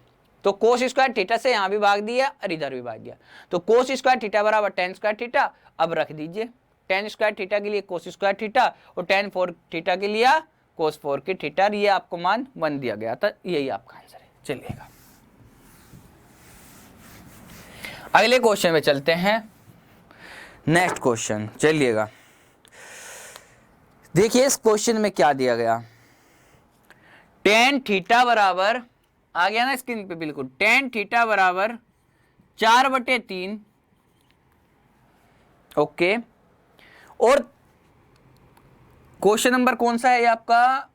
तो कोस स्क्वायर थीटा से यहां भी भाग दिया और इधर भी भाग दिया, तो कोस स्क्वायर थीटा बराबर tan स्क्वायर थीटा। अब रख दीजिए tan स्क्वायर थीटा के लिए कोस स्क्वायर थीटा, और tan 4 थीटा के लिए कोस 4 की थीटा, ये आपको मान 1 दिया गया था, यही आपका आंसर है। चलिएगा अगले क्वेश्चन में चलते हैं, नेक्स्ट क्वेश्चन। चलिएगा देखिए इस क्वेश्चन में क्या दिया गया, tan थीटा बराबर, आ गया ना स्क्रीन पे, बिल्कुल, tan थीटा बराबर 4/3, ओके। और क्वेश्चन नंबर कौन सा है ये आपका,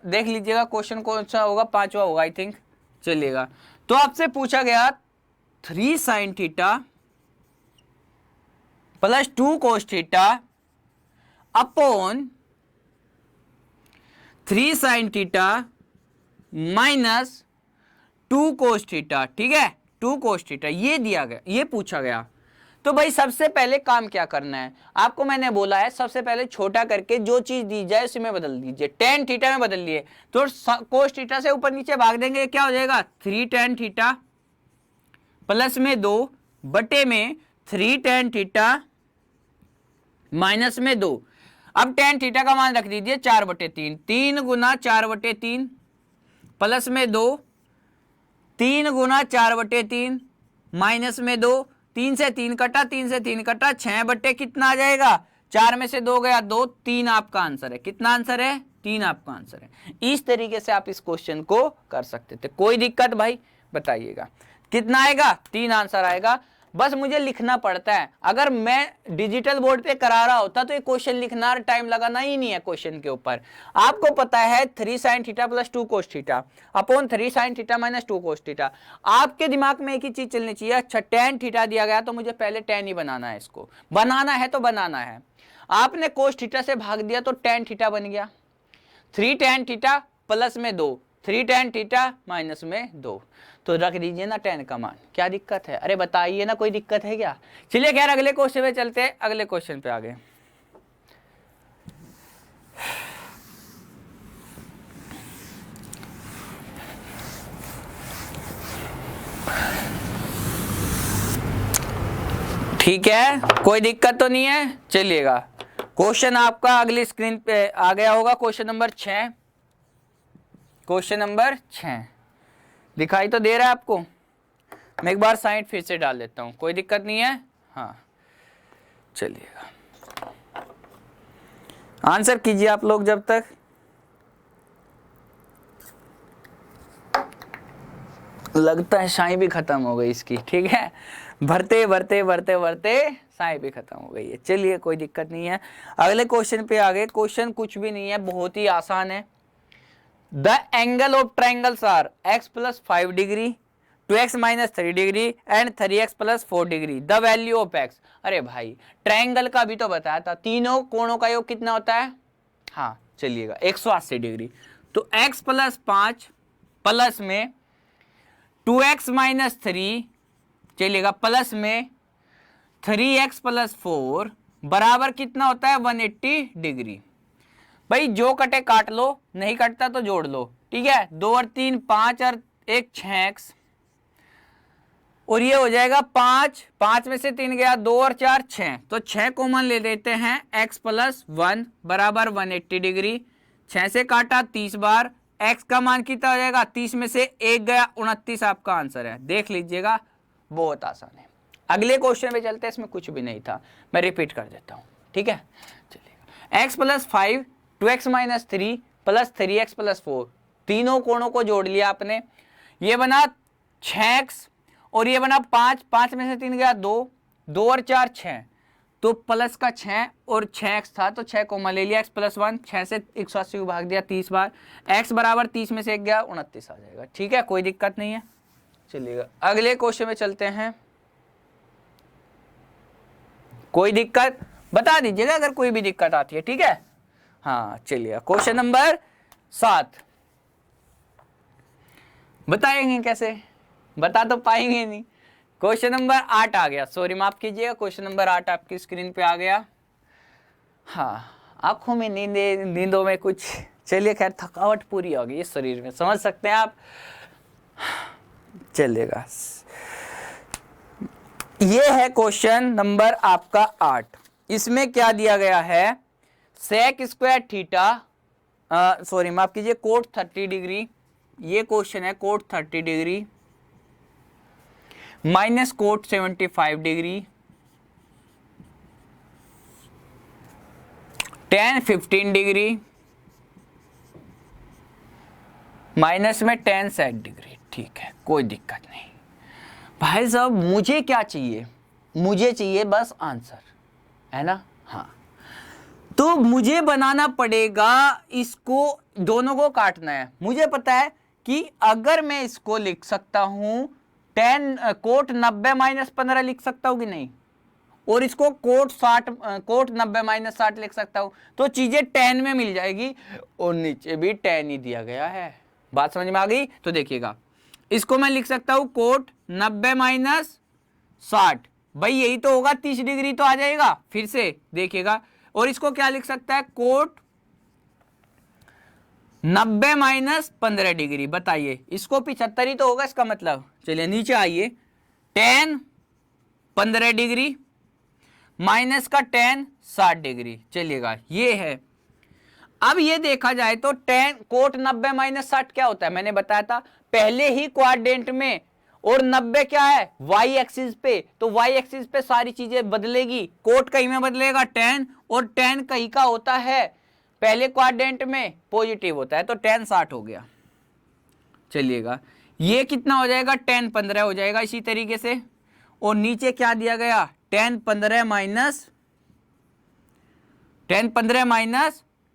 देख लीजिएगा क्वेश्चन कौन सा होगा, 5वां होगा आई थिंक। चलिएगा, तो आपसे पूछा गया 3 sin theta plus 2 cos theta upon 3 sine theta minus 2 cos theta. ठीक है, 2 कोस थीटा ये दिया गया, ये पूछा गया। तो भाई सबसे पहले काम क्या करना है, आपको मैंने बोला है सबसे पहले छोटा करके जो चीज दी जाए उसी में बदल दीजिए। टेन थीटा में बदल लिए तो कोस थीटा से ऊपर नीचे भाग देंगे, क्या हो जाएगा 3 टेन थीटा प्लस में 2 बटे में 3 टेन थीटा माइनस में 2। अब टेन थीटा का मान रख दीजिए 4/3, 3 गुना 4/3 प्लस में 2, 3 गुना 4/3 माइनस में 2, 3 से 3 कटा, 3 से 3 कटा, 6 बटे कितना आ जाएगा, 4 में से 2 गया 2, 3 आपका आंसर है। कितना आंसर है, 3 आपका आंसर है। इस तरीके से आप इस क्वेश्चन को कर सकते थे। कोई दिक्कत भाई बताइएगा, कितना आएगा, 3 आंसर आएगा। बस मुझे लिखना पड़ता है। अगर मैं डिजिटल बोर्ड पे करा रहा होता तो ये क्वेश्चन लिखना टाइम लगाना ही नहीं है क्वेश्चन के ऊपर। आपको पता है 3 sine theta plus 2 cos theta upon 3 sine theta minus 2 cos theta. आपके दिमाग में एक ही चीज चलनी चाहिए, अच्छा टेन थीटा दिया गया तो मुझे पहले टेन ही बनाना है, इसको बनाना है तो बनाना है। आपने कोस थीटा से भाग दिया तो टेन थीटा बन गया, 3 टेन थीटा प्लस में 2, 3 टेन थीटा माइनस में 2, तो रख दीजिए ना टेन का मान। क्या दिक्कत है, अरे बताइए ना, कोई दिक्कत है क्या। चलिए खैर अगले क्वेश्चन पे चलते हैं, अगले क्वेश्चन पे आगे। ठीक है, कोई दिक्कत तो नहीं है। चलिएगा क्वेश्चन आपका अगली स्क्रीन पे आ गया होगा, क्वेश्चन नंबर 6। क्वेश्चन नंबर 6 दिखाई तो दे रहा है आपको, मैं एक बार साइड फिर से डाल देता हूं, कोई दिक्कत नहीं है। हाँ चलिएगा आंसर कीजिए आप लोग जब तक। लगता है शाई भी खत्म हो गई इसकी। ठीक है, भरते भरते भरते भरते साई भी खत्म हो गई है। चलिए कोई दिक्कत नहीं है, अगले क्वेश्चन पे आ गए। क्वेश्चन कुछ भी नहीं है, बहुत ही आसान है। The angle of triangles are x plus 5 degree, 2x minus 3 degree and 3x plus 4 degree. The value of x. अरे भाई ट्रायंगल का भी तो बताया था, तीनों कोणों का योग कितना होता है, हाँ चलिएगा 180 डिग्री। तो x प्लस 5 प्लस में 2x माइनस 3, चलिएगा प्लस में 3x प्लस 4 बराबर कितना होता है 180 डिग्री। भाई जो कटे काट लो, नहीं कटता तो जोड़ लो। ठीक है, 2 और 3 5 और 1 6x, और ये हो जाएगा 5, 5 में से 3 गया 2 और 4 6, तो 6 कॉमन ले लेते हैं, x प्लस 1 बराबर 180 डिग्री। 6 से काटा 30 बार, x का मान कितना हो जाएगा, 30 में से 1 गया 29 आपका आंसर है। देख लीजिएगा, बहुत आसान है। अगले क्वेश्चन पे चलते हैं, इसमें कुछ भी नहीं था, मैं रिपीट कर देता हूँ। ठीक है, चलिए x plus 5 2x minus 3 plus 3x plus 4, तीनों कोणों को जोड़ लिया आपने। ये बना 6x और ये बना 5, 5 में से 3 गया 2, 2 और 4 6, तो प्लस का 6 और 6x था तो 6 कॉमन ले लिया, x प्लस 1, 6 से 180 को भाग दिया 30 बार, x बराबर 30 में से 1 गया 29 आ जाएगा। ठीक है, कोई दिक्कत नहीं है। चलिएगा अगले क्वेश्चन में चलते हैं। कोई दिक्कत बता दीजिएगा अगर कोई भी दिक्कत आती है। ठीक है, हाँ चलिए क्वेश्चन नंबर 7 बताएंगे कैसे, बता तो पाएंगे नहीं। क्वेश्चन नंबर 8 आ गया, सॉरी माफ कीजिएगा, क्वेश्चन नंबर 8 आपकी स्क्रीन पे आ गया। हाँ आंखों में नींदों में कुछ, चलिए खैर थकावट पूरी हो गई शरीर में, समझ सकते हैं आप। चलेगा, ये है क्वेश्चन नंबर आपका 8। इसमें क्या दिया गया है, सेक स्क्वायर थीटा, सॉरी माफ कीजिए कोट 30 डिग्री, ये क्वेश्चन है cot 30 degree minus cot 75 degree, tan 15 degree minus में टेन सेक डिग्री। ठीक है, कोई दिक्कत नहीं। भाई साहब मुझे क्या चाहिए, मुझे चाहिए बस आंसर, है ना। हाँ, तो मुझे बनाना पड़ेगा, इसको दोनों को काटना है। मुझे पता है कि अगर मैं इसको लिख सकता हूं 10 कोट 90 माइनस 15 लिख सकता हूं कि नहीं, और इसको कोट 60 कोट 90 माइनस 60 लिख सकता हूं, तो चीजें tan में मिल जाएगी और नीचे भी tan ही दिया गया है। बात समझ में आ गई? तो देखिएगा इसको मैं लिख सकता हूं कोट 90 माइनस 60, भाई यही तो होगा 30 डिग्री तो आ जाएगा। फिर से देखिएगा, और इसको क्या लिख सकता है कोट 90 माइनस 15 डिग्री, बताइए इसको 75 ही तो होगा इसका मतलब। चलिए नीचे आइए, tan 15 डिग्री माइनस का tan 60 डिग्री, चलिएगा ये है। अब ये देखा जाए तो tan कोट 90 माइनस 60 क्या होता है, मैंने बताया था पहले ही क्वाड्रेंट में, और 90 क्या है y एक्सिस पे, तो y एक्सिस पे सारी चीजें बदलेगी, कोट कहीं में बदलेगा tan, और tan कहीं का होता है पहले क्वाड्रेंट में पॉजिटिव होता है, तो tan 60 हो गया। चलिएगा ये कितना हो जाएगा tan 15 हो जाएगा इसी तरीके से, और नीचे क्या दिया गया tan 15 माइनस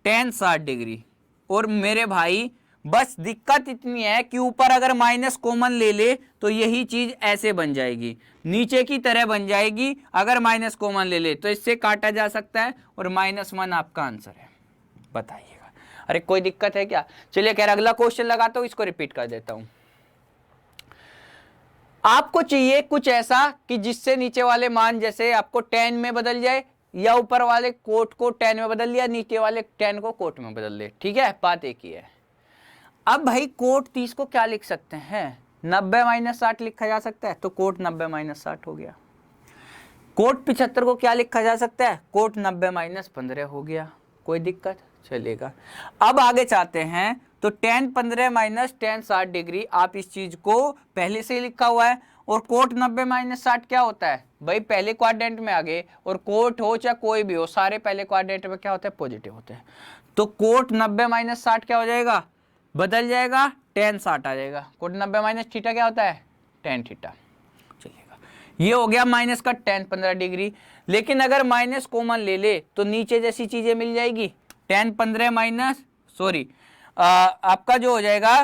tan 60 डिग्री। और मेरे भाई बस दिक्कत इतनी है कि ऊपर अगर माइनस कॉमन ले ले तो यही चीज ऐसे बन जाएगी, नीचे की तरह बन जाएगी। अगर माइनस कॉमन ले ले तो इससे काटा जा सकता है, और -1 आपका आंसर है। बताइएगा, अरे कोई दिक्कत है क्या? चलिए खैर अगला क्वेश्चन लगाता हूं, इसको रिपीट कर देता हूं। आपको चाहिए कुछ ऐसा कि जिससे नीचे वाले मान जैसे आपको tan में बदल जाए, या ऊपर वाले कोट को tan में बदल लिया, नीचे वाले tan को कोट में बदल ले, ठीक है, बात एक ही है। अब भाई कोट 30 को क्या लिख सकते हैं, 90 माइनस 60 लिखा जा सकता है, तो कोट 90 माइनस 60 हो गया। कोट 75 को क्या लिखा जा सकता है, कोट 90 माइनस 15 हो गया। कोई दिक्कत? चलेगा। अब आगे चाहते हैं, तो tan 15 माइनस tan 60 डिग्री, आप इस चीज को पहले से ही लिखा हुआ है, और कोट 90 माइनस 60 क्या होता है भाई पहले क्वाड्रेंट में आ गए, और कोट हो चाहे कोई भी हो सारे पहले क्वाड्रेंट में क्या होता है पॉजिटिव होते हैं, तो कोट 90 माइनस 60 क्या हो जाएगा, बदल जाएगा, tan 60 आ जाएगा। कोट 90 माइनस थीटा क्या होता है, tan थीटा। चलिएगा ये हो गया माइनस का tan 15 डिग्री। लेकिन अगर माइनस कॉमन ले ले तो नीचे जैसी चीजें मिल जाएगी, tan 15 माइनस आपका जो हो जाएगा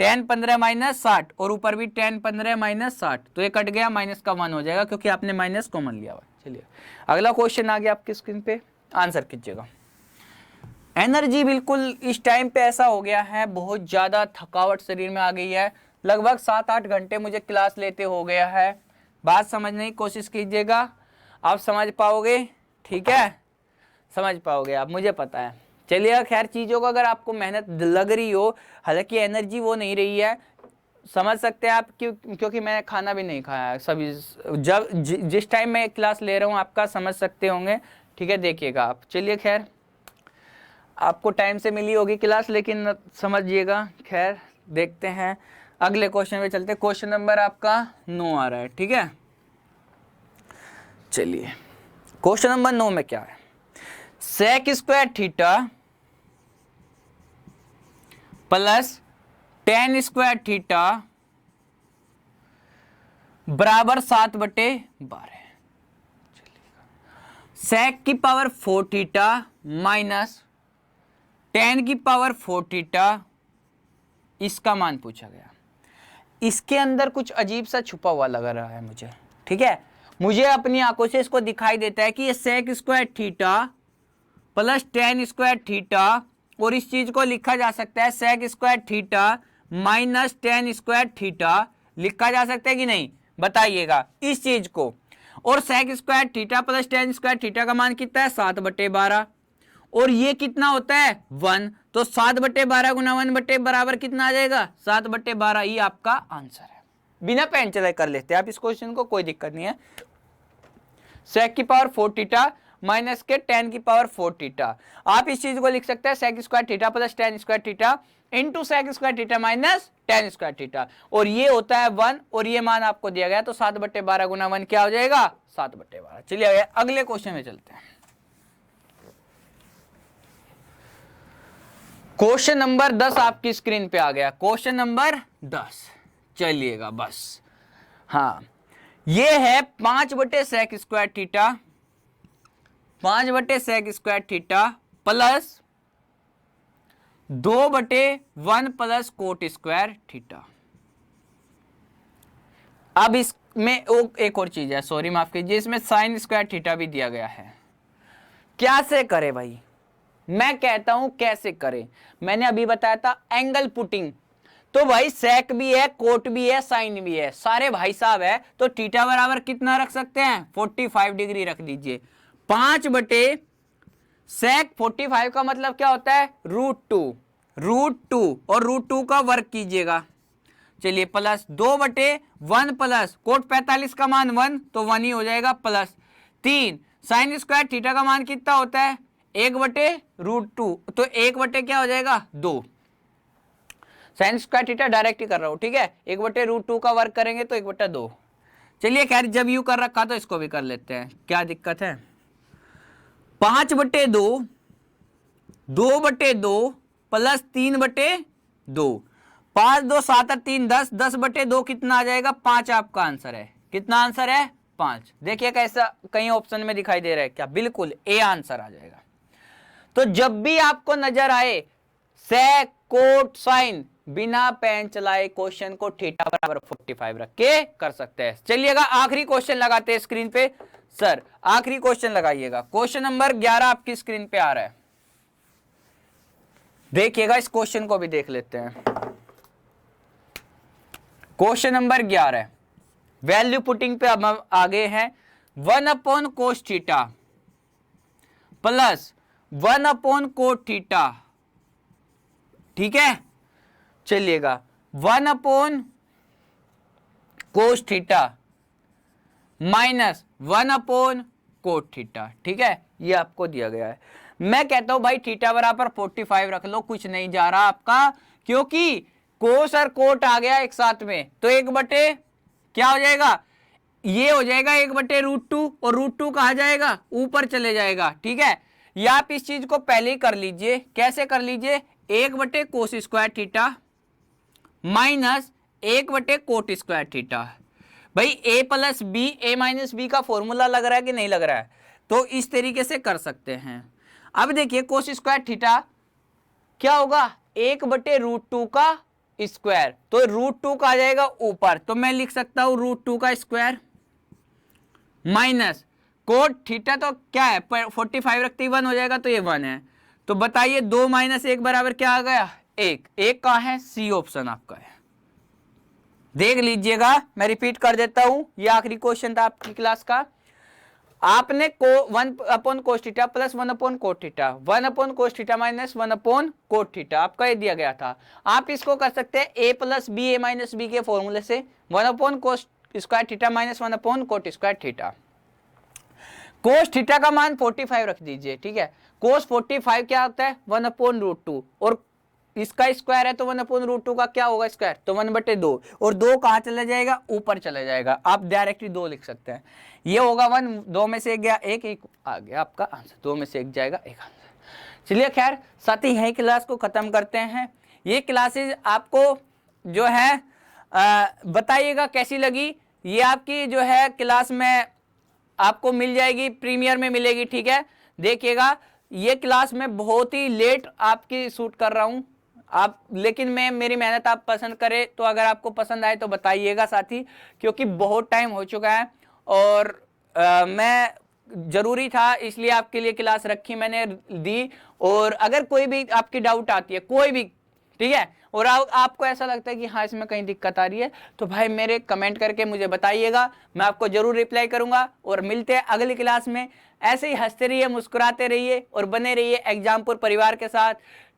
tan 15 माइनस 60, और ऊपर भी tan 15 माइनस 60, तो ये कट गया, माइनस का 1 हो जाएगा क्योंकि आपने माइनस कॉमन लिया हुआ। चलिए अगला क्वेश्चन आ गया आपकी स्क्रीन पे, आंसर कीजिएगा। एनर्जी बिल्कुल इस टाइम पे ऐसा हो गया है, बहुत ज़्यादा थकावट शरीर में आ गई है, लगभग 7-8 घंटे मुझे क्लास लेते हो गया है। बात समझने की कोशिश कीजिएगा, आप समझ पाओगे, ठीक है, समझ पाओगे आप, मुझे पता है। चलिए खैर चीज़ों को अगर आपको मेहनत लग रही हो, हालांकि एनर्जी वो नहीं रही है, समझ सकते हैं आप, क्योंकि मैं खाना भी नहीं खाया सभी, जब जिस टाइम मैं क्लास ले रहा हूँ आपका समझ सकते होंगे, ठीक है, देखिएगा आप। चलिए खैर आपको टाइम से मिली होगी क्लास, लेकिन समझिएगा। खैर देखते हैं अगले क्वेश्चन पे चलते, क्वेश्चन नंबर आपका 9 आ रहा है, ठीक है। चलिए क्वेश्चन नंबर 9 में क्या है, sec square theta plus tan square theta बराबर 7/12। सेक की पावर 4 थीटा माइनस tan की पावर 4 थीटा, इसका मान पूछा गया। इसके अंदर कुछ अजीब सा छुपा हुआ लग रहा है मुझे, ठीक है, मुझे अपनी आंखों से इसको दिखाई देता है कि ये sec square theta plus tan square theta, और इस चीज को लिखा जा सकता है sec square theta minus tan square theta, लिखा जा सकता है कि नहीं, बताइएगा इस चीज को। और sec square theta plus tan square theta का मान कितना है, 7/12, और ये कितना होता है 1, तो 7/12 गुना 1 बराबर कितना आ जाएगा, 7/12, ये आपका आंसर है। बिना पेन चलाए कर लेते हैं आप इस क्वेश्चन को, कोई दिक्कत नहीं है। सेक की पावर 4 थीटा माइनस के tan की पावर 4 थीटा, आप इस चीज को लिख सकते हैं sec square theta plus tan square theta into sec square theta minus tan square theta, और ये होता है 1, और ये मान आपको दिया गया, तो 7/12 गुना 1 क्या हो जाएगा, 7/12। चलिए अगले क्वेश्चन में चलते हैं। क्वेश्चन नंबर 10 आपकी स्क्रीन पे आ गया, क्वेश्चन नंबर 10। चलिएगा बस, हाँ ये है 5/sec square theta, 5/sec square theta plus 2/1 plus coat square theta. अब इस में एक और चीज है, सॉरी माफ कीजिए, इसमें साइन स्क्वायर थीटा भी दिया गया है। कैसे करे भाई, मैं कहता हूं कैसे करे। मैंने अभी बताया था एंगल पुटिंग, तो भाई सेक भी है, कोट भी है, साइन भी है, सारे भाई साहब है, तो थीटा बराबर कितना रख सकते हैं, 45 डिग्री रख दीजिए। 5 बटे सेक 45 का मतलब क्या होता है, √2 और √2 का वर्ग कीजिएगा। चलिए प्लस 2 बटे 1 प्लस कोट 45 का मान 1, तो 1 ही हो जाएगा, प्लस 3 साइन स्क्वायर थीटा का मान कितना होता है, 1 बटे √2, तो 1 बटे क्या हो जाएगा 2। साइन स्क्वायर थीटा डायरेक्ट ही कर रहा हूं, ठीक है, 1 बटे √2 का वर्ग करेंगे तो 1 बटा 2। चलिए खैर, जब यू कर रखा तो इसको भी कर लेते हैं, क्या दिक्कत है। 5 बटे 2, 2 बटे 2 प्लस 3 बटे 2, 5 2 7 और 3 10, 10 बटे 2 कितना आ जाएगा, 5 आपका आंसर है। कितना आंसर है, 5। देखिए कैसा कहीं ऑप्शन में दिखाई दे रहा है क्या, बिल्कुल ए आंसर आ जाएगा। तो जब भी आपको नजर आए सेक कोट साइन, बिना पेन चलाए क्वेश्चन को थीटा बराबर 45 रख के कर सकते हैं। चलिएगा आखिरी क्वेश्चन लगाते हैं स्क्रीन पे, सर आखिरी क्वेश्चन लगाइएगा। क्वेश्चन नंबर 11 आपकी स्क्रीन पे आ रहा है, देखिएगा, इस क्वेश्चन को भी देख लेते हैं। क्वेश्चन नंबर 11, वैल्यू पुटिंग पे अब हम आगे हैं। 1 cos theta plus 1 cot theta, ठीक है। चलिएगा 1 cos theta minus 1 cot theta, ठीक है, ये आपको दिया गया है। मैं कहता हूं भाई थीटा बराबर 45 रख लो, कुछ नहीं जा रहा आपका, क्योंकि कोस और कोट आ गया एक साथ में, तो 1 बटे क्या हो जाएगा, ये हो जाएगा 1 बटे √2, और √2 कहा जाएगा, ऊपर चले जाएगा, ठीक है। या आप इस चीज को पहले ही कर लीजिए, कैसे कर लीजिए, 1 बटे कोस स्क्वायर थीटा माइनस 1 बटे कोट स्क्वायर थीटा। भाई a plus B, a minus B का फॉर्मूला लग रहा है कि नहीं लग रहा है, तो इस तरीके से कर सकते हैं। अब देखिए कोस स्क्वायर थीटा क्या होगा, 1 बटे √2 का स्क्वायर, तो √2 का आ जाएगा ऊपर, तो मैं लिख सकता हूं √2 का स्क्वायर माइनस कोट थीटा, तो क्या है 45 रखते ही 1 हो जाएगा, तो ये 1 है। तो बताइए 2 माइनस 1 बराबर क्या आ गया, 1। 1 कहाँ है, सी ऑप्शन आपका है, देख लीजिएगा। मैं रिपीट कर देता हूं, ये आखिरी क्वेश्चन था आपकी क्लास का। आपने 1 cos theta plus 1 cot theta, 1 cos theta minus 1 cot theta आपका ये दिया गया था। आप इसको कर सकते हैं a plus B, A minus B के फॉर्मूले से, 1 cos square theta minus 1 cot square theta. Cos theta का मान 45 रख दीजिए, ठीक है। कोस 45 क्या होता है, 1/√2, और इसका स्क्वायर है तो 1/√2 का क्या होगा स्क्वायर, तो 1/2, और 2 कहाँ चला जाएगा, ऊपर चला जाएगा। आप डायरेक्टली 2 लिख सकते हैं, ये होगा 1, 2 में से 1 गया, 1 आ गया आपका आंसर, 2 में से 1 जाएगा 1 आंसर। चलिए खैर, साथ ही यही क्लास को खत्म करते हैं। ये क्लासेज आपको जो है बताइएगा कैसी लगी। ये आपकी जो है क्लास में आपको मिल जाएगी, प्रीमियर में मिलेगी, ठीक है। देखिएगा ये क्लास में बहुत ही लेट आपकी शूट कर रहा हूं आप, लेकिन मैं मेरी मेहनत आप पसंद करें, तो अगर आपको पसंद आए तो बताइएगा साथी, क्योंकि बहुत टाइम हो चुका है और मैं जरूरी था इसलिए आपके लिए क्लास रखी मैंने दी। और अगर कोई भी आपकी डाउट आती है कोई भी, ठीक है, और आपको ऐसा लगता है कि हाँ इसमें कहीं दिक्कत आ रही है, तो भाई मेरे कमेंट करके मुझे बताइएगा, मैं आपको जरूर रिप्लाई करूंगा। और मिलते हैं अगली क्लास में। ऐसे ही हंसते रहिए, मुस्कुराते रहिए और बने रहिए एग्जामपुर परिवार के साथ,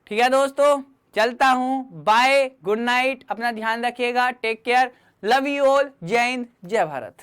ठीक है दोस्तों। चलता हूं, बाय, गुड नाइट, अपना ध्यान रखिएगा, take care, love you all, जय हिंद, जय भारत।